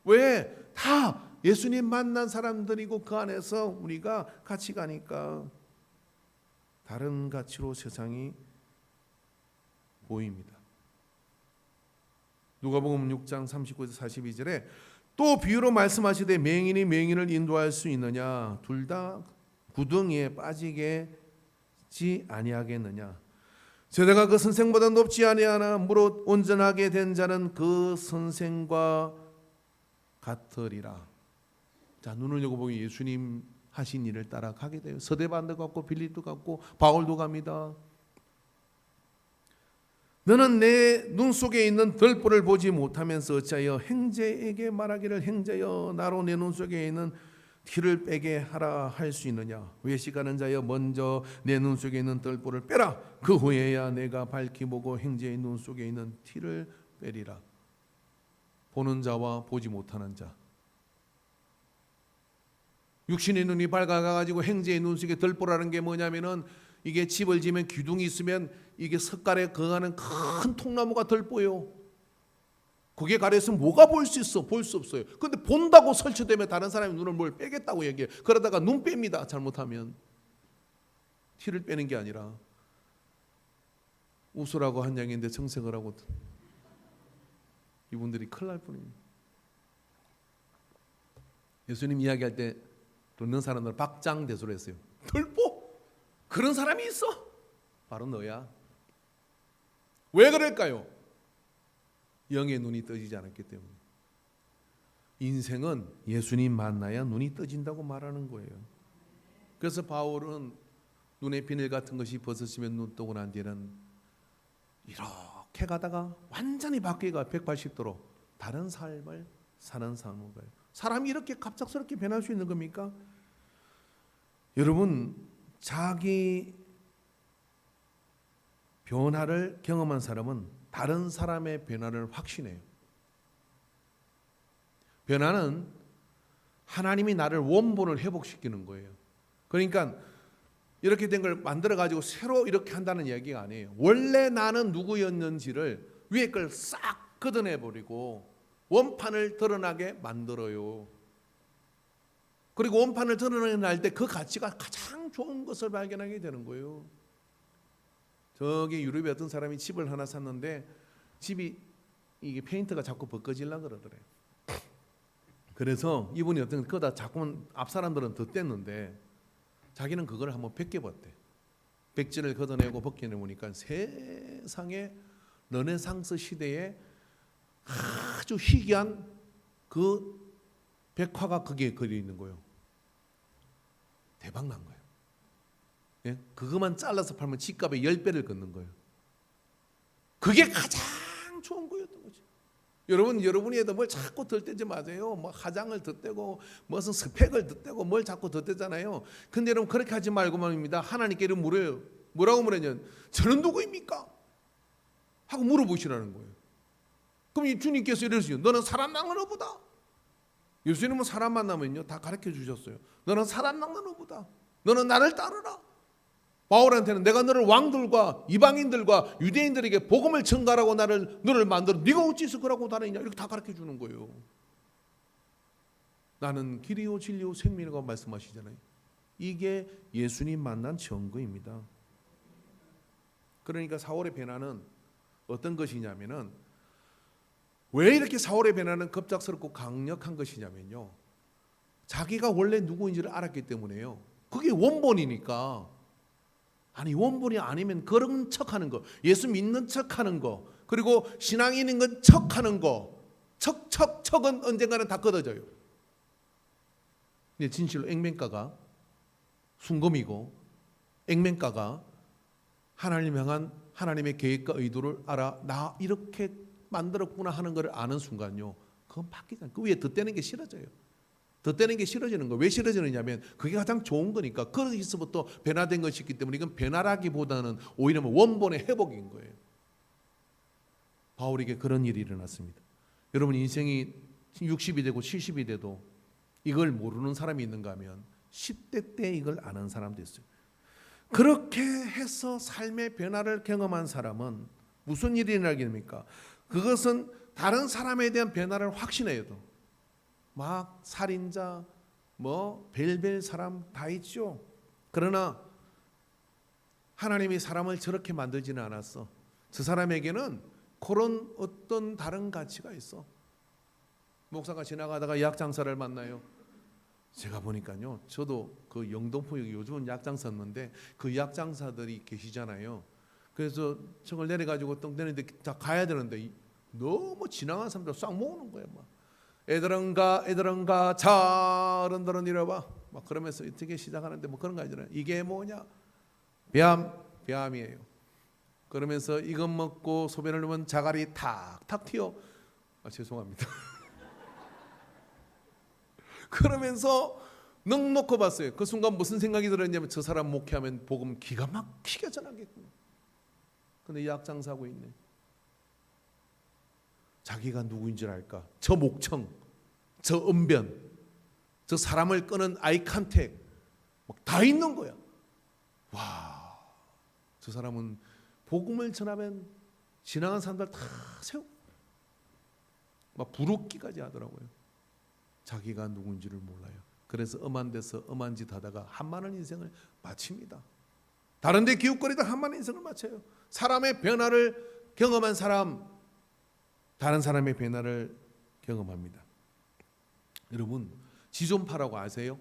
왜? 다 예수님 만난 사람들이고 그 안에서 우리가 같이 가니까 다른 가치로 세상이 보입니다. 누가복음 6장 39에서 42절에 또 비유로 말씀하시되 맹인이 맹인을 인도할 수 있느냐? 둘 다 구덩이에 빠지게지 아니하겠느냐? 제자가 그 선생보다 높지 아니하나 무릇 온전하게 된 자는 그 선생과 같으리라. 자, 눈을 열고 보면 예수님 하신 일을 따라가게 돼요. 서대반도 갔고 빌립도 갔고 바울도 갑니다. 너는 내 눈 속에 있는 들보를 보지 못하면서 어찌하여 형제에게 말하기를 형제여 나로 내 눈 속에 있는 티를 빼게 하라 할 수 있느냐? 외식하는 자여 먼저 내 눈 속에 있는 들보를 빼라. 그 후에야 내가 밝히 보고 형제의 눈 속에 있는 티를 빼리라. 보는 자와 보지 못하는 자. 육신의 눈이 밝아가지고 형제의 눈 속에 들보라는 게 뭐냐면은, 이게 집을 지면 기둥이 있으면 이게 석가래 거하는 큰 통나무가 들보요. 그게 가려있으면 뭐가 볼 수 있어? 볼 수 없어요. 근데 본다고 설치되면 다른 사람의 눈을 뭘 빼겠다고 얘기해요. 그러다가 눈 뺍니다. 잘못하면. 티를 빼는 게 아니라 웃으라고 한 양인데 정색을 하고, 이분들이 큰일 날 뻔입니다. 예수님 이야기할 때 듣는 사람들은 박장대소를 했어요. 들보? 그런 사람이 있어? 바로 너야. 왜 그럴까요? 영의 눈이 떠지지 않았기 때문에. 인생은 예수님 만나야 눈이 떠진다고 말하는 거예요. 그래서 바울은 눈의 비늘 같은 것이 벗어지면 눈 뜨고 난 뒤에는 이렇게 가다가 완전히 바뀌어가 180도로 다른 삶을 사는 삶인 거예요. 사람이 이렇게 갑작스럽게 변할 수 있는 겁니까? 여러분, 자기 변화를 경험한 사람은 다른 사람의 변화를 확신해요. 변화는 하나님이 나를 원본을 회복시키는 거예요. 그러니까 이렇게 된 걸 만들어 가지고 새로 이렇게 한다는 얘기가 아니에요. 원래 나는 누구였는지를 위에 걸 싹 걷어내 버리고 원판을 드러나게 만들어요. 그리고 원판을 드러낼 때 그 가치가 가장 좋은 것을 발견하게 되는 거예요. 저기 유럽에 어떤 사람이 집을 하나 샀는데 집이 이게 페인트가 자꾸 벗겨지려고 그러더래요. 그래서 이분이 어떤 거다 자꾸만 앞 사람들은 덧댔는데 자기는 그걸 한번 벗겨봤대. 백지를 걷어내고 벗겨내보니까 세상에 르네상스 시대에 아주 희귀한 그 백화가 거기에 그려 있는 거예요. 대박 난 거예요. 예? 그것만 잘라서 팔면 집값의 10배를 걷는 거예요. 그게 가장 좋은 거였던 거죠. 여러분이 해도 뭘 자꾸 덧대지 마세요. 뭐 화장을 덧대고 무슨 스펙을 덧대고 뭘 자꾸 덧대잖아요. 근데 여러분 그렇게 하지 말고 말입니다. 하나님께 물어요. 뭐라고 물었냐면 저는 누구입니까? 하고 물어보시라는 거예요. 그럼 주님께서 이러시죠. 너는 사람 낚는 어부다. 예수님은 사람 만나면요 다 가르쳐 주셨어요. 너는 사람 낚는 어부다. 너는 나를 따르라. 바울한테는 내가 너를 왕들과 이방인들과 유대인들에게 복음을 전가라고 너를 만들어 네가 어찌서 그러고 다니냐 이렇게 다 가르쳐 주는 거예요. 나는 길이요 진리요 생명이라고 말씀하시잖아요. 이게 예수님 만난 증거입니다. 그러니까 사울의 변화는 어떤 것이냐면은 왜 이렇게 사울의 변화는 급작스럽고 강력한 것이냐면요. 자기가 원래 누구인지를 알았기 때문에요. 그게 원본이니까. 아니 원본이 아니면 그런 척하는 거, 예수 믿는 척하는 거, 그리고 신앙이 있는 건 척하는 거, 척은 언젠가는 다 끊어져요. 근데 진실로 액면가가 순금이고 액면가가 하나님 향한 하나님의 계획과 의도를 알아 나 이렇게 만들었구나 하는 걸 아는 순간요, 그건 바뀌잖아요. 그 위에 덧대는 게 싫어져요. 덧대는 게 싫어지는 거. 왜 싫어지느냐면 그게 가장 좋은 거니까. 거기서부터 변화된 것이기 때문에 이건 변화라기보다는 오히려 원본의 회복인 거예요. 바울에게 그런 일이 일어났습니다. 여러분 인생이 60이 되고 70이 돼도 이걸 모르는 사람이 있는가 하면 10대 때 이걸 아는 사람도 있어요. 그렇게 해서 삶의 변화를 경험한 사람은 무슨 일이 일어나겠습니까? 그것은 다른 사람에 대한 변화를 확신해요. 막 살인자, 뭐 벨벨 사람 다 있죠. 그러나 하나님이 사람을 저렇게 만들지는 않았어. 저 사람에게는 그런 어떤 다른 가치가 있어. 목사가 지나가다가 약장사를 만나요. 제가 보니까요, 저도 그 영동포역 요즘은 약장사였는데 그 약장사들이 계시잖아요. 그래서 저걸 내려가지고 똥 내리는데 다 가야 되는데 너무 지나가는 사람들 싹 모으는 거예요. 막. 애들은가 자 어른들은 이래봐 막 그러면서 어떻게 시작하는데 뭐 그런 거 있잖아요. 이게 뭐냐? 뱀이에요. 그러면서 이것 먹고 소변을 넣으면 자갈이 탁탁 튀어. 죄송합니다. 그러면서 넉넉히 봤어요. 그 순간 무슨 생각이 들었냐면 저 사람 목회하면 복음 기가 막히게 전하겠구나. 근데 약장사고 있네. 자기가 누구인 줄 알까? 저 목청, 저 언변, 저 사람을 끄는 아이 컨택 다 있는 거야. 와, 저 사람은 복음을 전하면 지나간 사람들 다 세우고 막 부럽기까지 하더라고요. 자기가 누구인지를 몰라요. 그래서 엄한 데서 엄한 짓 하다가 한많은 인생을 마칩니다. 다른 데 기웃거리다 한많은 인생을 마쳐요. 사람의 변화를 경험한 사람, 다른 사람의 변화를 경험합니다. 여러분 지존파라고 아세요?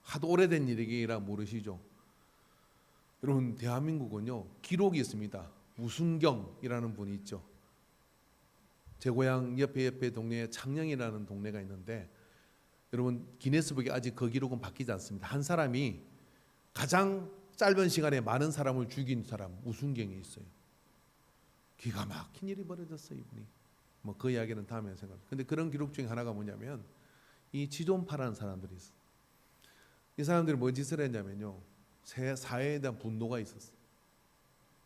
하도 오래된 일이라 모르시죠? 여러분 대한민국은요 기록이 있습니다. 우순경이라는 분이 있죠. 제 고향 옆에 동네에 창녕이라는 동네가 있는데, 여러분 기네스북에 아직 그 기록은 바뀌지 않습니다. 한 사람이 가장 짧은 시간에 많은 사람을 죽인 사람 우순경에 있어요. 기가 막힌 일이 벌어졌어요, 이분이. 뭐 그 이야기는 다음에 생각합니다. 근데 그런 기록 중에 하나가 뭐냐면 이 지존파라는 사람들이 있어요. 이 사람들이 뭔 짓을 했냐면요, 사회에 대한 분노가 있었어요.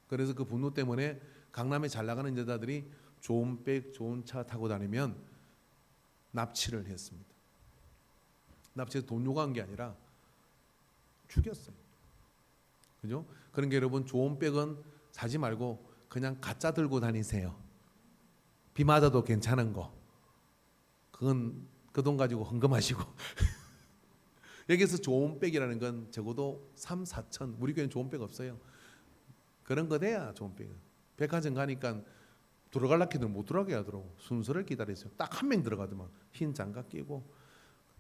그래서 그 분노 때문에 강남에 잘 나가는 여자들이 좋은 백, 좋은 차 타고 다니면 납치를 했습니다. 납치해서 돈 요구한 게 아니라 죽였어요. 그죠? 그런 게 여러분, 좋은 백은 사지 말고 그냥 가짜 들고 다니세요. 비 맞아도 괜찮은 거. 그건 그 돈 가지고 헌금하시고. 여기서 좋은 백이라는 건 적어도 3, 4천. 우리 교회는 좋은 백 없어요. 그런 거 돼야 좋은 백은. 백화점 가니까 들어갈라 해도 못 들어가게 하더라고. 순서를 기다렸어요. 딱 한 명 들어가더만. 흰 장갑 끼고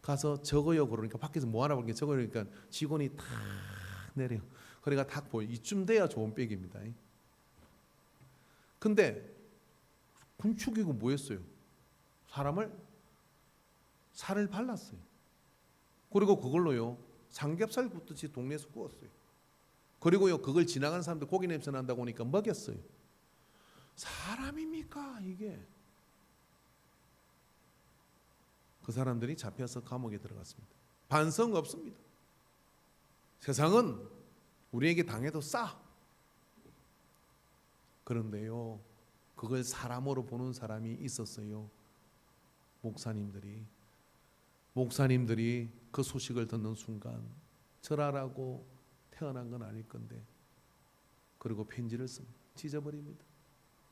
가서 적어요 그러니까 밖에서 뭐 하나 보니까 적어요 그러니까 직원이 탁 내려. 그러니까 딱 보여. 이쯤 돼야 좋은 백입니다. 근데 군축이고 뭐했어요? 사람을 살을 발랐어요. 그리고 그걸로요 삼겹살 굽듯이 동네에서 구웠어요. 그리고요 그걸 지나가는 사람들 고기 냄새 난다고 하니까 먹였어요. 사람입니까 이게? 그 사람들이 잡혀서 감옥에 들어갔습니다. 반성 없습니다. 세상은 우리에게 당해도 싸. 그런데요 그걸 사람으로 보는 사람이 있었어요. 목사님들이 그 소식을 듣는 순간 절하라고 태어난 건 아닐 건데, 그리고 편지를 씁니다. 찢어버립니다.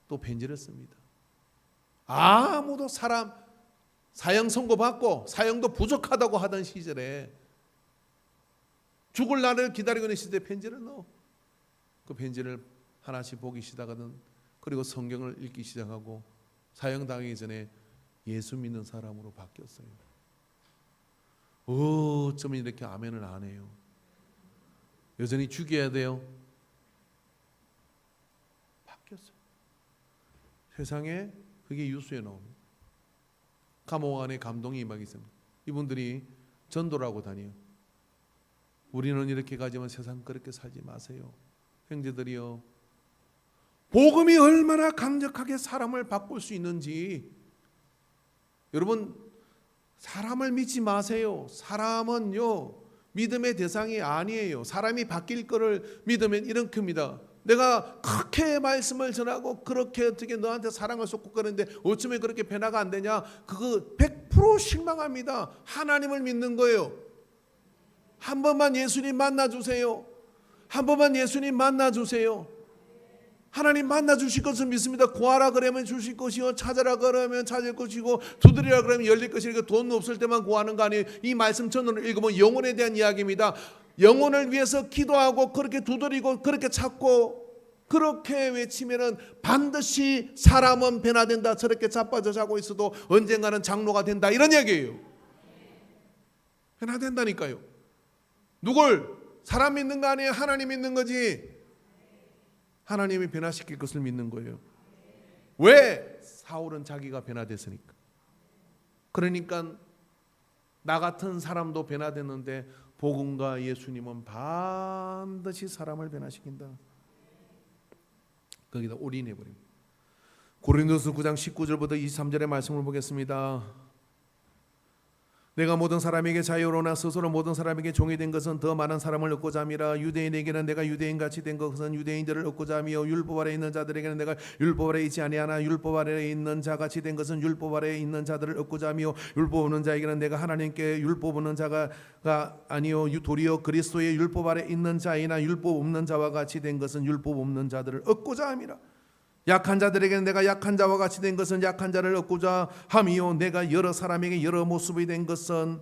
또 편지를 씁니다. 아무도 사형 선고받고 사형도 부족하다고 하던 시절에, 죽을 날을 기다리고 있는 시대에 편지를 넣어. 그 편지를 하나씩 보기 시작하던, 그리고 성경을 읽기 시작하고 사형 당하기 전에 예수 믿는 사람으로 바뀌었어요. 어쩌면 이렇게 아멘을 안 해요. 여전히 죽여야 돼요. 바뀌었어요. 세상에 그게 뉴스에 나옵니다. 감옥 안에 감동이 임하기 있습니다. 이분들이 전도를 하고 다녀요. 우리는 이렇게 가지만 세상 그렇게 살지 마세요. 형제들이요, 복음이 얼마나 강력하게 사람을 바꿀 수 있는지, 여러분 사람을 믿지 마세요. 사람은요 믿음의 대상이 아니에요. 사람이 바뀔 거를 믿으면 이렇게입니다. 내가 그렇게 말씀을 전하고 그렇게 어떻게 너한테 사랑을 쏟고 그러는데 어쩌면 그렇게 변화가 안 되냐? 그거 100% 실망합니다. 하나님을 믿는 거예요. 한 번만 예수님 만나주세요. 한 번만 예수님 만나주세요. 하나님 만나 주실 것을 믿습니다. 구하라 그러면 주실 것이요, 찾아라 그러면 찾을 것이고, 두드리라 그러면 열릴 것이니까. 돈 없을 때만 구하는 거 아니에요. 이 말씀 전을 읽으면 영혼에 대한 이야기입니다. 영혼을 위해서 기도하고 그렇게 두드리고 그렇게 찾고 그렇게 외치면은 반드시 사람은 변화된다. 저렇게 자빠져 자고 있어도 언젠가는 장로가 된다, 이런 얘기예요. 변화된다니까요. 누굴? 사람 믿는 거 아니에요. 하나님 믿는 거지. 하나님이 변화시킬 것을 믿는 거예요. 왜? 사울은 자기가 변화됐으니까. 그러니까 나 같은 사람도 변화됐는데 복음과 예수님은 반드시 사람을 변화시킨다. 거기다 올인해버립니다. 고린도서 9장 19절부터 23절의 말씀을 보겠습니다. 내가 모든 사람에게 자유로나 스스로 모든 사람에게 종이 된 것은 더 많은 사람을 얻고자 함이라. 유대인에게는 내가 유대인같이 된 것은 유대인들을 얻고자 하며, 율법 아래에 있는 자들에게는 내가 율법 아래에 있지 아니하나 율법 아래에 있는 자같이 된 것은 율법 아래에 있는 자들을 얻고자 하며, 율법 없는 자에게는 내가 하나님께 율법 없는 자가 아니요 도리어 그리스도의 율법 아래에 있는 자이나 율법 없는 자와 같이 된 것은 율법 없는 자들을 얻고자 함이라. 약한 자들에게는 내가 약한 자와 같이 된 것은 약한 자를 얻고자 함이요, 내가 여러 사람에게 여러 모습이 된 것은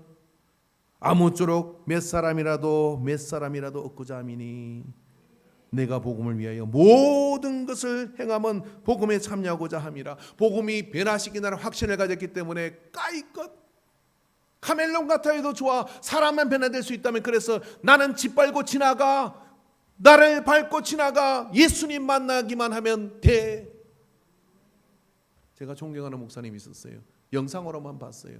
아무쪼록 몇 사람이라도 얻고자 함이니, 내가 복음을 위하여 모든 것을 행함은 복음에 참여하고자 함이라. 복음이 변화시킨다는 확신을 가졌기 때문에 까이껏 카멜론 같아 해도 좋아. 사람만 변화될 수 있다면, 그래서 나는 짓밟고 지나가, 나를 밟고 지나가, 예수님 만나기만 하면 돼. 제가 존경하는 목사님이 있었어요. 영상으로만 봤어요.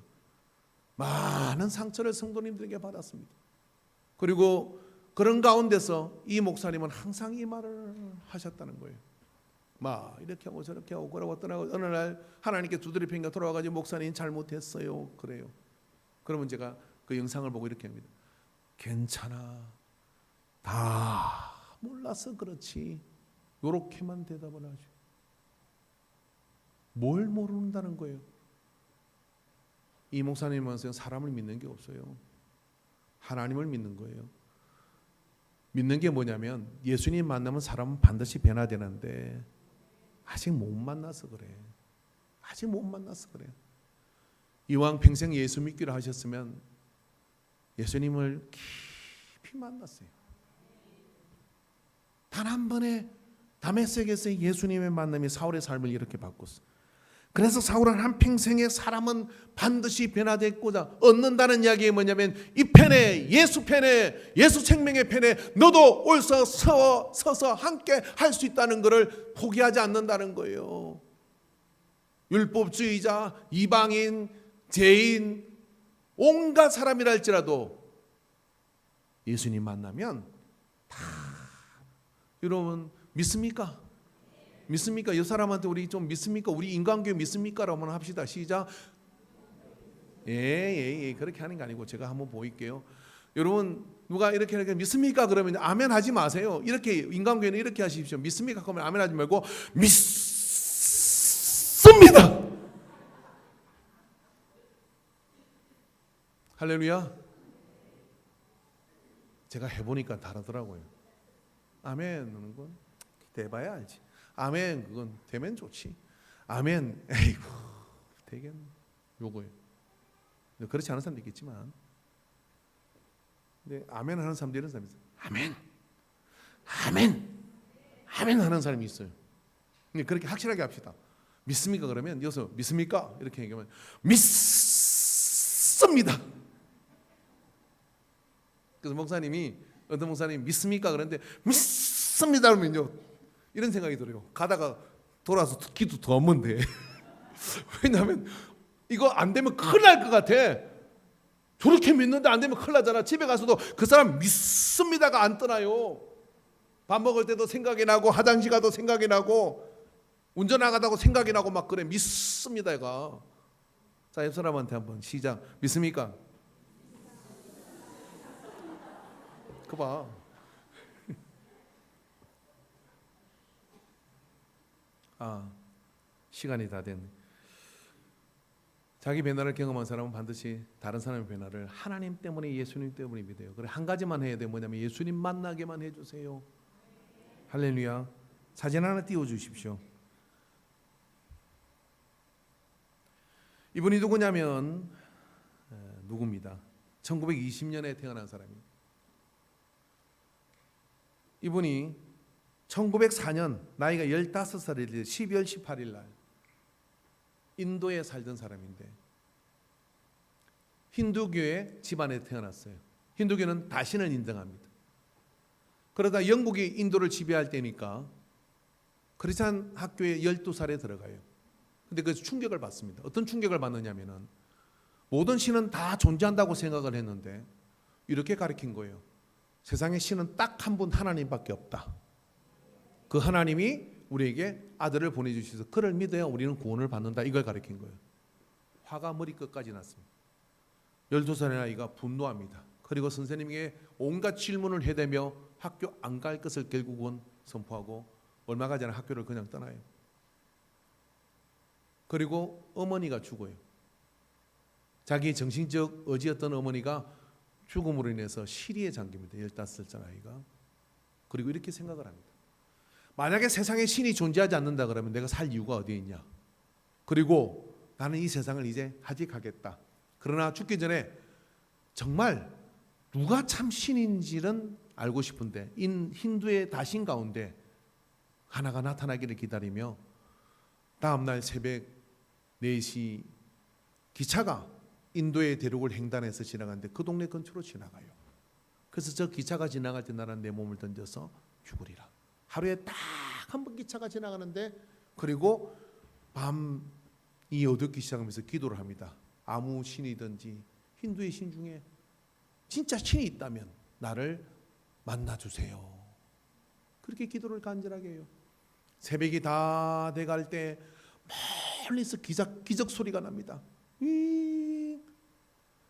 많은 상처를 성도님들에게 받았습니다. 그리고 그런 가운데서 이 목사님은 항상 이 말을 하셨다는 거예요. 막 이렇게 하고 저렇게 하고 그러고 떠나고 어느 날 하나님께 두드리니까 돌아와가지고 목사님 잘못했어요. 그래요. 그러면 제가 그 영상을 보고 이렇게 합니다. 괜찮아. 다 몰라서 그렇지. 요렇게만 대답을 하죠. 뭘 모른다는 거예요. 이 목사님은 사람을 믿는 게 없어요. 하나님을 믿는 거예요. 믿는 게 뭐냐면 예수님 만나면 사람은 반드시 변화되는데 아직 못 만나서 그래. 아직 못 만나서 그래. 이왕 평생 예수 믿기로 하셨으면 예수님을 깊이 만났어요. 단 한 번의 다메섹에서의 예수님의 만남이 사울의 삶을 이렇게 바꿨어요. 그래서 사울은 한평생의 사람은 반드시 변화되고자 얻는다는 이야기가 뭐냐면 이 편에 예수 편에 예수 생명의 편에 너도 옳서 서서 함께 할 수 있다는 것을 포기하지 않는다는 거예요. 율법주의자, 이방인, 죄인, 온갖 사람이라 할지라도 예수님 만나면 다 여러분 믿습니까? 믿습니까? 이 사람한테 우리 좀 믿습니까? 우리 인간교회 믿습니까? 라고 한번 합시다. 시작. 예. 그렇게 하는 게 아니고 제가 한번 보일게요. 여러분 누가 이렇게 믿습니까? 그러면 아멘 하지 마세요. 이렇게 인간교회는 이렇게 하십시오. 믿습니까? 그러면 아멘 하지 말고 믿습니다. 할렐루야. 제가 해보니까 다르더라고요. 아멘 하는 건 대봐야 알지. 아멘 그건 되면 좋지. 아멘 에이구 되겠네. 요거예요. 그렇지 않은 사람도 있겠지만, 근데 아멘 하는 사람도 이런 사람이 있어요. 아멘 하는 사람이 있어요. 근데 그렇게 확실하게 합시다. 믿습니까? 그러면 여기서 믿습니까? 이렇게 얘기하면 믿습니다. 그래서 목사님이 어떤 목사님이 믿습니까? 그런데 믿습니다 그러면요 이런 생각이 들어요. 가다가 돌아서 기도 더 하면 돼. 왜냐하면 이거 안 되면 큰일 날 것 같아. 저렇게 믿는데 안 되면 큰일 나잖아. 집에 가서도 그 사람 믿습니다가 안 떠나요. 밥 먹을 때도 생각이 나고 화장실 가도 생각이 나고 운전하다고 생각이 나고 막 그래. 믿습니다가. 자, 옆 사람한테 한번 시작. 믿습니까? 그 봐. 시간이 다 됐네. 자기 변화를 경험한 사람은 반드시 다른 사람의 변화를 하나님 때문에 예수님 때문에 믿어요. 그래 한 가지만 해야 돼. 뭐냐면 예수님 만나게만 해주세요. 할렐루야. 사진 하나 띄워주십시오. 이분이 누구냐면 누구입니다. 1920년에 태어난 사람입니다. 이분이 1904년 나이가 15살일 때 12월 18일 날 인도에 살던 사람인데 힌두교의 집안에 태어났어요. 힌두교는 다신을 인정합니다. 그러다 영국이 인도를 지배할 때니까 크리스찬 학교에 12살에 들어가요. 근데 그 충격을 받습니다. 어떤 충격을 받느냐면은 모든 신은 다 존재한다고 생각을 했는데 이렇게 가르친 거예요. 세상에 신은 딱 한 분 하나님밖에 없다. 그 하나님이 우리에게 아들을 보내주셔서 그를 믿어야 우리는 구원을 받는다. 이걸 가르친 거예요. 화가 머리끝까지 났습니다. 12살의 아이가 분노합니다. 그리고 선생님에게 온갖 질문을 해대며 학교 안 갈 것을 결국은 선포하고 얼마 가지 않아 학교를 그냥 떠나요. 그리고 어머니가 죽어요. 자기 정신적 의지였던 어머니가 죽음으로 인해서 시리에 잠깁니다. 15살 아이가. 그리고 이렇게 생각을 합니다. 만약에 세상에 신이 존재하지 않는다 그러면 내가 살 이유가 어디에 있냐. 그리고 나는 이 세상을 이제 하직하겠다. 그러나 죽기 전에 정말 누가 참 신인지는 알고 싶은데 힌두의 다신 가운데 하나가 나타나기를 기다리며 다음날 새벽 4시 기차가 인도의 대륙을 횡단해서 지나가는데 그 동네 근처로 지나가요. 그래서 저 기차가 지나갈 때 나는 내 몸을 던져서 죽으리라. 하루에 딱 한 번 기차가 지나가는데 그리고 밤 이 어둡기 시작하면서 기도를 합니다. 아무 신이든지 힌두의 신 중에 진짜 신이 있다면 나를 만나주세요. 그렇게 기도를 간절하게 해요. 새벽이 다 돼갈 때 멀리서 기적 소리가 납니다.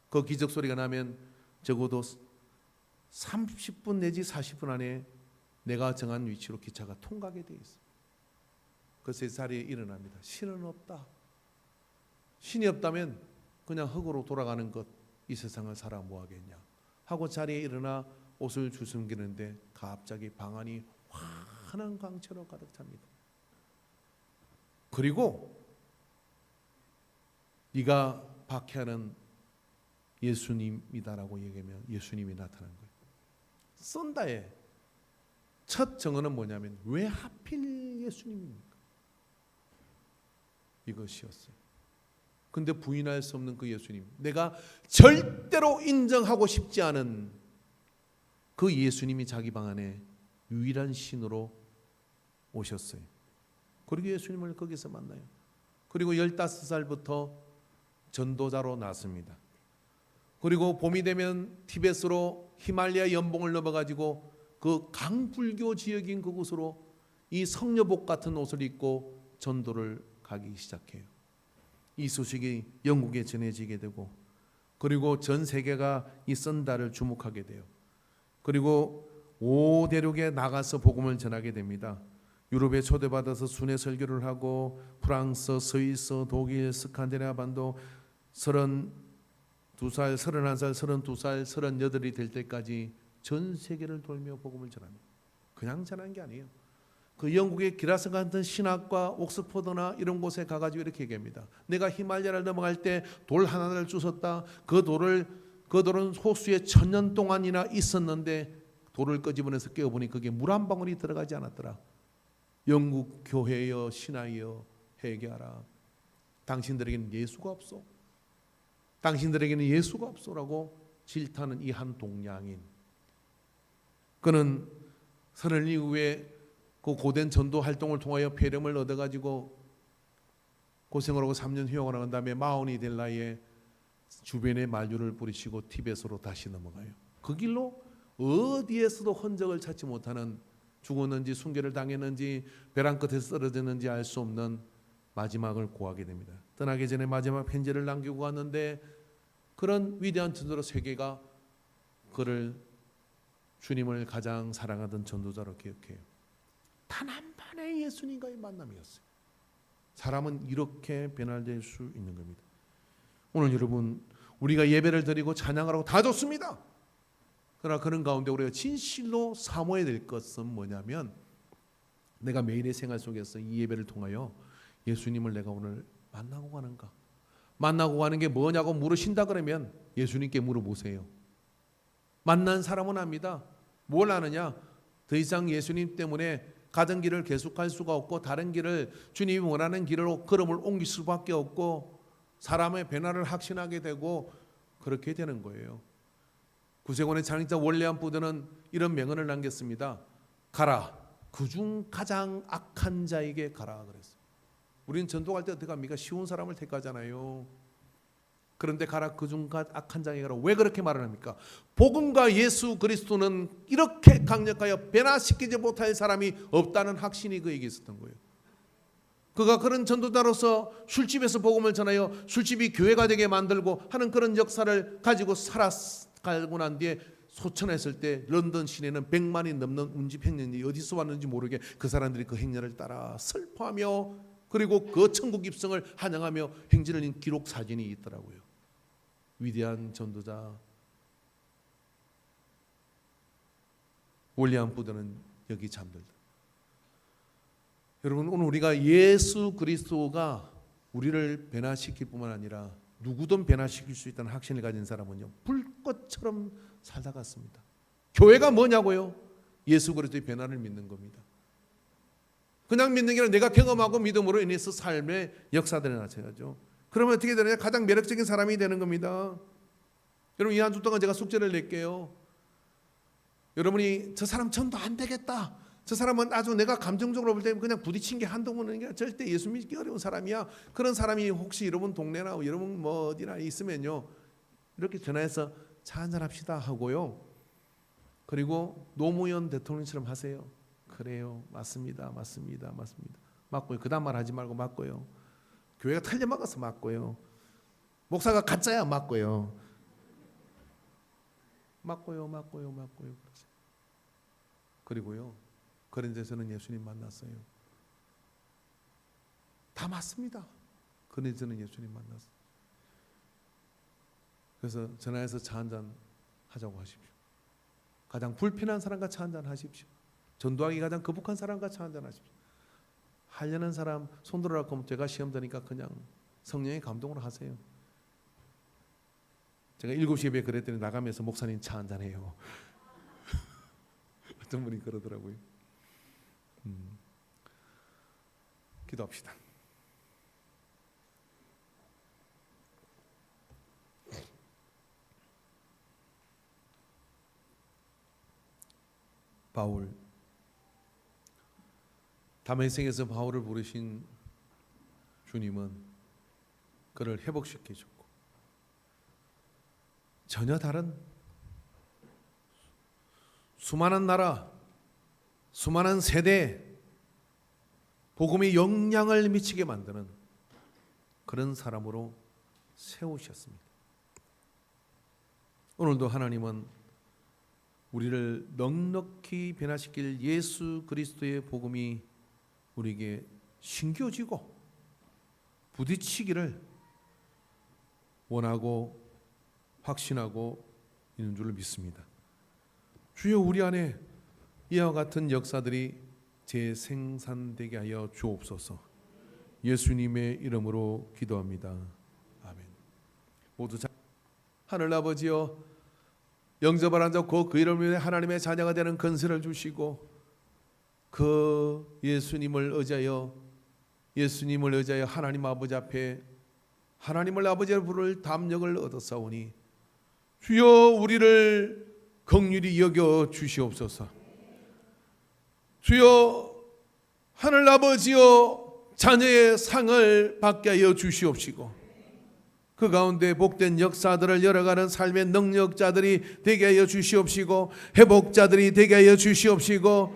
그 기적 소리가 나면 적어도 30분 내지 40분 안에 내가 정한 위치로 기차가 통과하게 돼 있어요. 그래서 이 자리에 일어납니다. 신은 없다. 신이 없다면 그냥 흙으로 돌아가는 것, 이 세상을 살아 뭐하겠냐 하고 자리에 일어나 옷을 주섬기는데 갑자기 방 안이 환한 광채로 가득 찹니다. 그리고 네가 박해하는 예수님이다라고 얘기하면 예수님이 나타난 거예요. 썬다의 첫 정언은 뭐냐면 왜 하필 예수님입니까? 이것이었어요. 근데 부인할 수 없는 그 예수님, 내가 절대로 인정하고 싶지 않은 그 예수님이 자기 방 안에 유일한 신으로 오셨어요. 그리고 예수님을 거기서 만나요. 그리고 15살부터 전도자로 났습니다. 그리고 봄이 되면 티베트로 히말라야 연봉을 넘어가지고 그 강불교 지역인 그곳으로 이 성녀복 같은 옷을 입고 전도를 가기 시작해요. 이 소식이 영국에 전해지게 되고 그리고 전 세계가 이 썬다를 주목하게 돼요. 그리고 5대륙에 나가서 복음을 전하게 됩니다. 유럽에 초대받아서 순회 설교를 하고 프랑스, 스위스, 독일, 스칸디나비아 반도 32살, 31살, 32살, 38이 될 때까지 전 세계를 돌며 복음을 전합니다. 그냥 전한 게 아니에요. 그 영국의 기라스 같은 신학과 옥스퍼드나 이런 곳에 가가지고 이렇게 얘기합니다. 내가 히말라야를 넘어갈 때 돌 하나를 주웠다. 그 돌은 호수에 1000년 동안이나 있었는데 돌을 끄집어내서 깨어보니 그게 물 한 방울이 들어가지 않았더라. 영국 교회여 신하여 회개하라. 당신들에게는 예수가 없어. 당신들에게는 예수가 없소라고 질타하는 이 한 동양인. 그는 30년 이후에 그 고된 전도 활동을 통하여 폐렴을 얻어가지고 고생을 하고 3년 휴학을 한 다음에 40이 될 나이에 주변에 만류를 뿌리시고 티베트로 다시 넘어가요. 그 길로 어디에서도 흔적을 찾지 못하는, 죽었는지 순교를 당했는지 벼랑 끝에서 쓰러졌는지 알 수 없는 마지막을 고하게 됩니다. 떠나기 전에 마지막 편지를 남기고 갔는데 그런 위대한 전도로 세계가 그를 주님을 가장 사랑하던 전도자로 기억해요. 단 한 번의 예수님과의 만남이었어요. 사람은 이렇게 변화될 수 있는 겁니다. 오늘 여러분, 우리가 예배를 드리고 찬양하라고 다 좋습니다. 그러나 그런 가운데 우리가 진실로 사모해야 될 것은 뭐냐면, 내가 매일의 생활 속에서 이 예배를 통하여 예수님을 내가 오늘 만나고 가는가? 만나고 가는 게 뭐냐고 물으신다 그러면 예수님께 물어보세요. 만난 사람은 압니다. 뭘 아느냐? 더 이상 예수님 때문에 가던 길을 계속할 수가 없고 다른 길을, 주님이 원하는 길로 걸음을 옮길 수밖에 없고 사람의 변화를 확신하게 되고 그렇게 되는 거예요. 구세군의 창립자 월레안 부드는 이런 명언을 남겼습니다. 가라, 그중 가장 악한 자에게 가라 그랬어요. 우리는 전도할 때 어떻게 합니까? 쉬운 사람을 택하잖아요. 그런데 가라, 그중 악한 자에게 가라. 왜 그렇게 말을 합니까? 복음과 예수 그리스도는 이렇게 강력하여 변화시키지 못할 사람이 없다는 확신이 그에게 있었던 거예요. 그가 그런 전도자로서 술집에서 복음을 전하여 술집이 교회가 되게 만들고 하는 그런 역사를 가지고 살아가고 난 뒤에 소천했을 때 런던 시내는 100만이 넘는 운집 행렬이 어디서 왔는지 모르게 그 사람들이 그 행렬을 따라 슬퍼하며 그리고 그 천국 입성을 환영하며 행진을 인 기록 사진이 있더라고요. 위대한 전도자 월리안 부드는 여기 잠들다. 여러분, 오늘 우리가 예수 그리스도가 우리를 변화시킬 뿐만 아니라 누구든 변화시킬 수 있다는 확신을 가진 사람은요, 불꽃처럼 살다 갔습니다. 교회가 뭐냐고요? 예수 그리스도의 변화를 믿는 겁니다. 그냥 믿는 게 아니라 내가 경험하고 믿음으로 인해서 삶의 역사들이 나타나죠. 그러면 어떻게 되느냐? 가장 매력적인 사람이 되는 겁니다. 여러분, 이 한 주 동안 제가 숙제를 낼게요. 여러분이 저 사람 전도 안 되겠다, 저 사람은 아주 내가 감정적으로 볼 때 그냥 부딪힌 게 한두 번은 게 절대 예수 믿기 어려운 사람이야. 그런 사람이 혹시 여러분 동네나 여러분 뭐 어디나 있으면요, 이렇게 전화해서 차 한잔 합시다 하고요. 그리고 노무현 대통령처럼 하세요. 그래요, 맞습니다, 맞습니다, 맞습니다. 맞고요. 그다음 말 하지 말고 맞고요. 교회가 틀려먹어서 맞고요. 목사가 가짜야 맞고요. 맞고요, 맞고요, 맞고요. 그리고요, 그런 데서는 예수님 만났어요. 다 맞습니다. 그런 데서는 예수님 만났어요. 그래서 전화해서 차 한잔 하자고 하십시오. 가장 불편한 사람과 차 한잔 하십시오. 전도하기 가장 거북한 사람과 차 한잔 하십시오. 하려는 사람 손들어라고 하면 제가 시험 드니까 그냥 성령의 감동으로 하세요. 제가 7시 예배 그랬더니 나가면서 목사님 차 한잔 해요. 어떤 분이 그러더라고요. 기도합시다. 바울, 다메섹에서 바울을 부르신 주님은 그를 회복시켜 줬고, 전혀 다른 수많은 나라, 수많은 세대 복음의 영향을 미치게 만드는 그런 사람으로 세우셨습니다. 오늘도 하나님은 우리를 넉넉히 변화시킬 예수 그리스도의 복음이 우리에게 신겨지고 부딪히기를 원하고 확신하고 있는 줄 믿습니다. 주여, 우리 안에 이와 같은 역사들이 재생산되게 하여 주옵소서. 예수님의 이름으로 기도합니다. 아멘. 모두 하늘 아버지여, 영접을 안 잡고 그 이름으로 하나님의 자녀가 되는 건세를 주시고, 그 예수님을 의지하여 하나님 아버지 앞에 하나님을 아버지로 부를 담력을 얻었사오니, 주여 우리를 긍휼히 여겨 주시옵소서. 주여 하늘 아버지여, 자녀의 상을 받게 하여 주시옵시고, 그 가운데 복된 역사들을 열어가는 삶의 능력자들이 되게 하여 주시옵시고, 회복자들이 되게 하여 주시옵시고,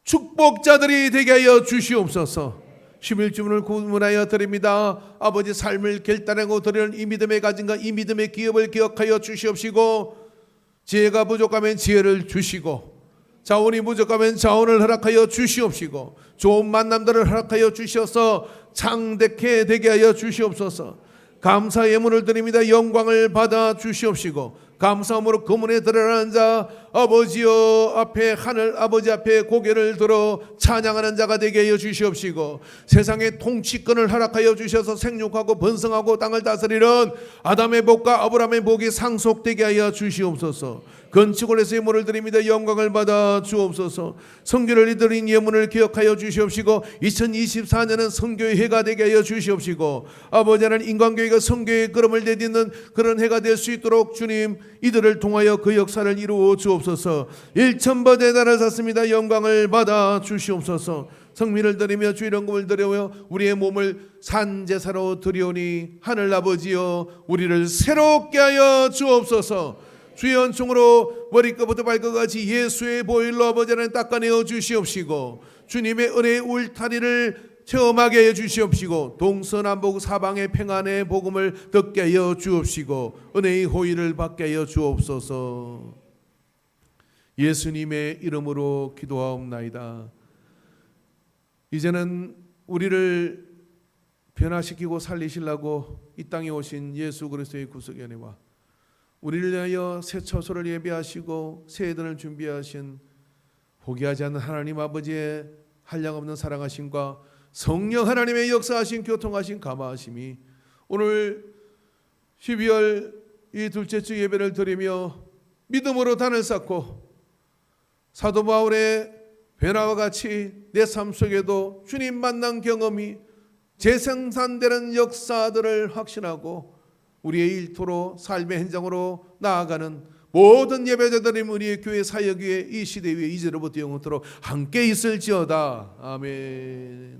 축복자들이 되게 하여 주시옵소서. 11주문을 구문하여 드립니다. 아버지, 삶을 결단하고 드리는 이 믿음의 가짐과 이 믿음의 기업을 기억하여 주시옵시고, 지혜가 부족하면 지혜를 주시고, 자원이 부족하면 자원을 허락하여 주시옵시고, 좋은 만남들을 허락하여 주셔서 창대케 되게 하여 주시옵소서. 감사 예물을 드립니다. 영광을 받아 주시옵시고, 감사함으로 그 문에 들어가는 자, 아버지여 앞에, 하늘 아버지 앞에 고개를 들어 찬양하는 자가 되게 하여 주시옵시고, 세상의 통치권을 허락하여 주셔서 생육하고 번성하고 땅을 다스리는 아담의 복과 아브라함의 복이 상속되게 하여 주시옵소서. 건축원에서 예물을 드립니다. 영광을 받아 주옵소서. 선교를 이끌인 예물을 기억하여 주시옵시고, 2024년은 선교의 해가 되게 하여 주시옵시고, 아버지 하나님, 인간교회가 선교의 걸음을 내딛는 그런 해가 될 수 있도록 주님, 이들을 통하여 그 역사를 이루어 주옵소서. 1,000번의 나라를 샀습니다. 영광을 받아 주시옵소서. 성민을 드리며 주의 영광을 드려요. 우리의 몸을 산제사로 드리오니, 하늘 아버지여 우리를 새롭게 하여 주옵소서. 주의 은총으로 머리끝부터 발끝까지 예수의 보혈로 아버지 하나님 닦아내어 주시옵시고, 주님의 은혜의 울타리를 체험하게 해 주시옵시고, 동서남북 사방의 평안의 복음을 듣게 하여 주옵시고, 은혜의 호의를 받게 하여 주옵소서. 예수님의 이름으로 기도하옵나이다. 이제는 우리를 변화시키고 살리시려고 이 땅에 오신 예수 그리스도의 구속의 은혜와 우리를 위하여 새 처소를 예비하시고 새 에덴을 준비하신 포기하지 않는 하나님 아버지의 한량없는 사랑하심과 성령 하나님의 역사하신 교통하신 감화하심이 오늘 12월 이 둘째 주 예배를 드리며 믿음으로 단을 쌓고 사도 바울의 변화와 같이 내 삶 속에도 주님 만난 경험이 재생산되는 역사들을 확신하고 우리의 일터로 삶의 현장으로 나아가는 모든 예배자들이 우리의 교회 사역 위에 이 시대 위에 이제로부터 영원토록 함께 있을지어다. 아멘.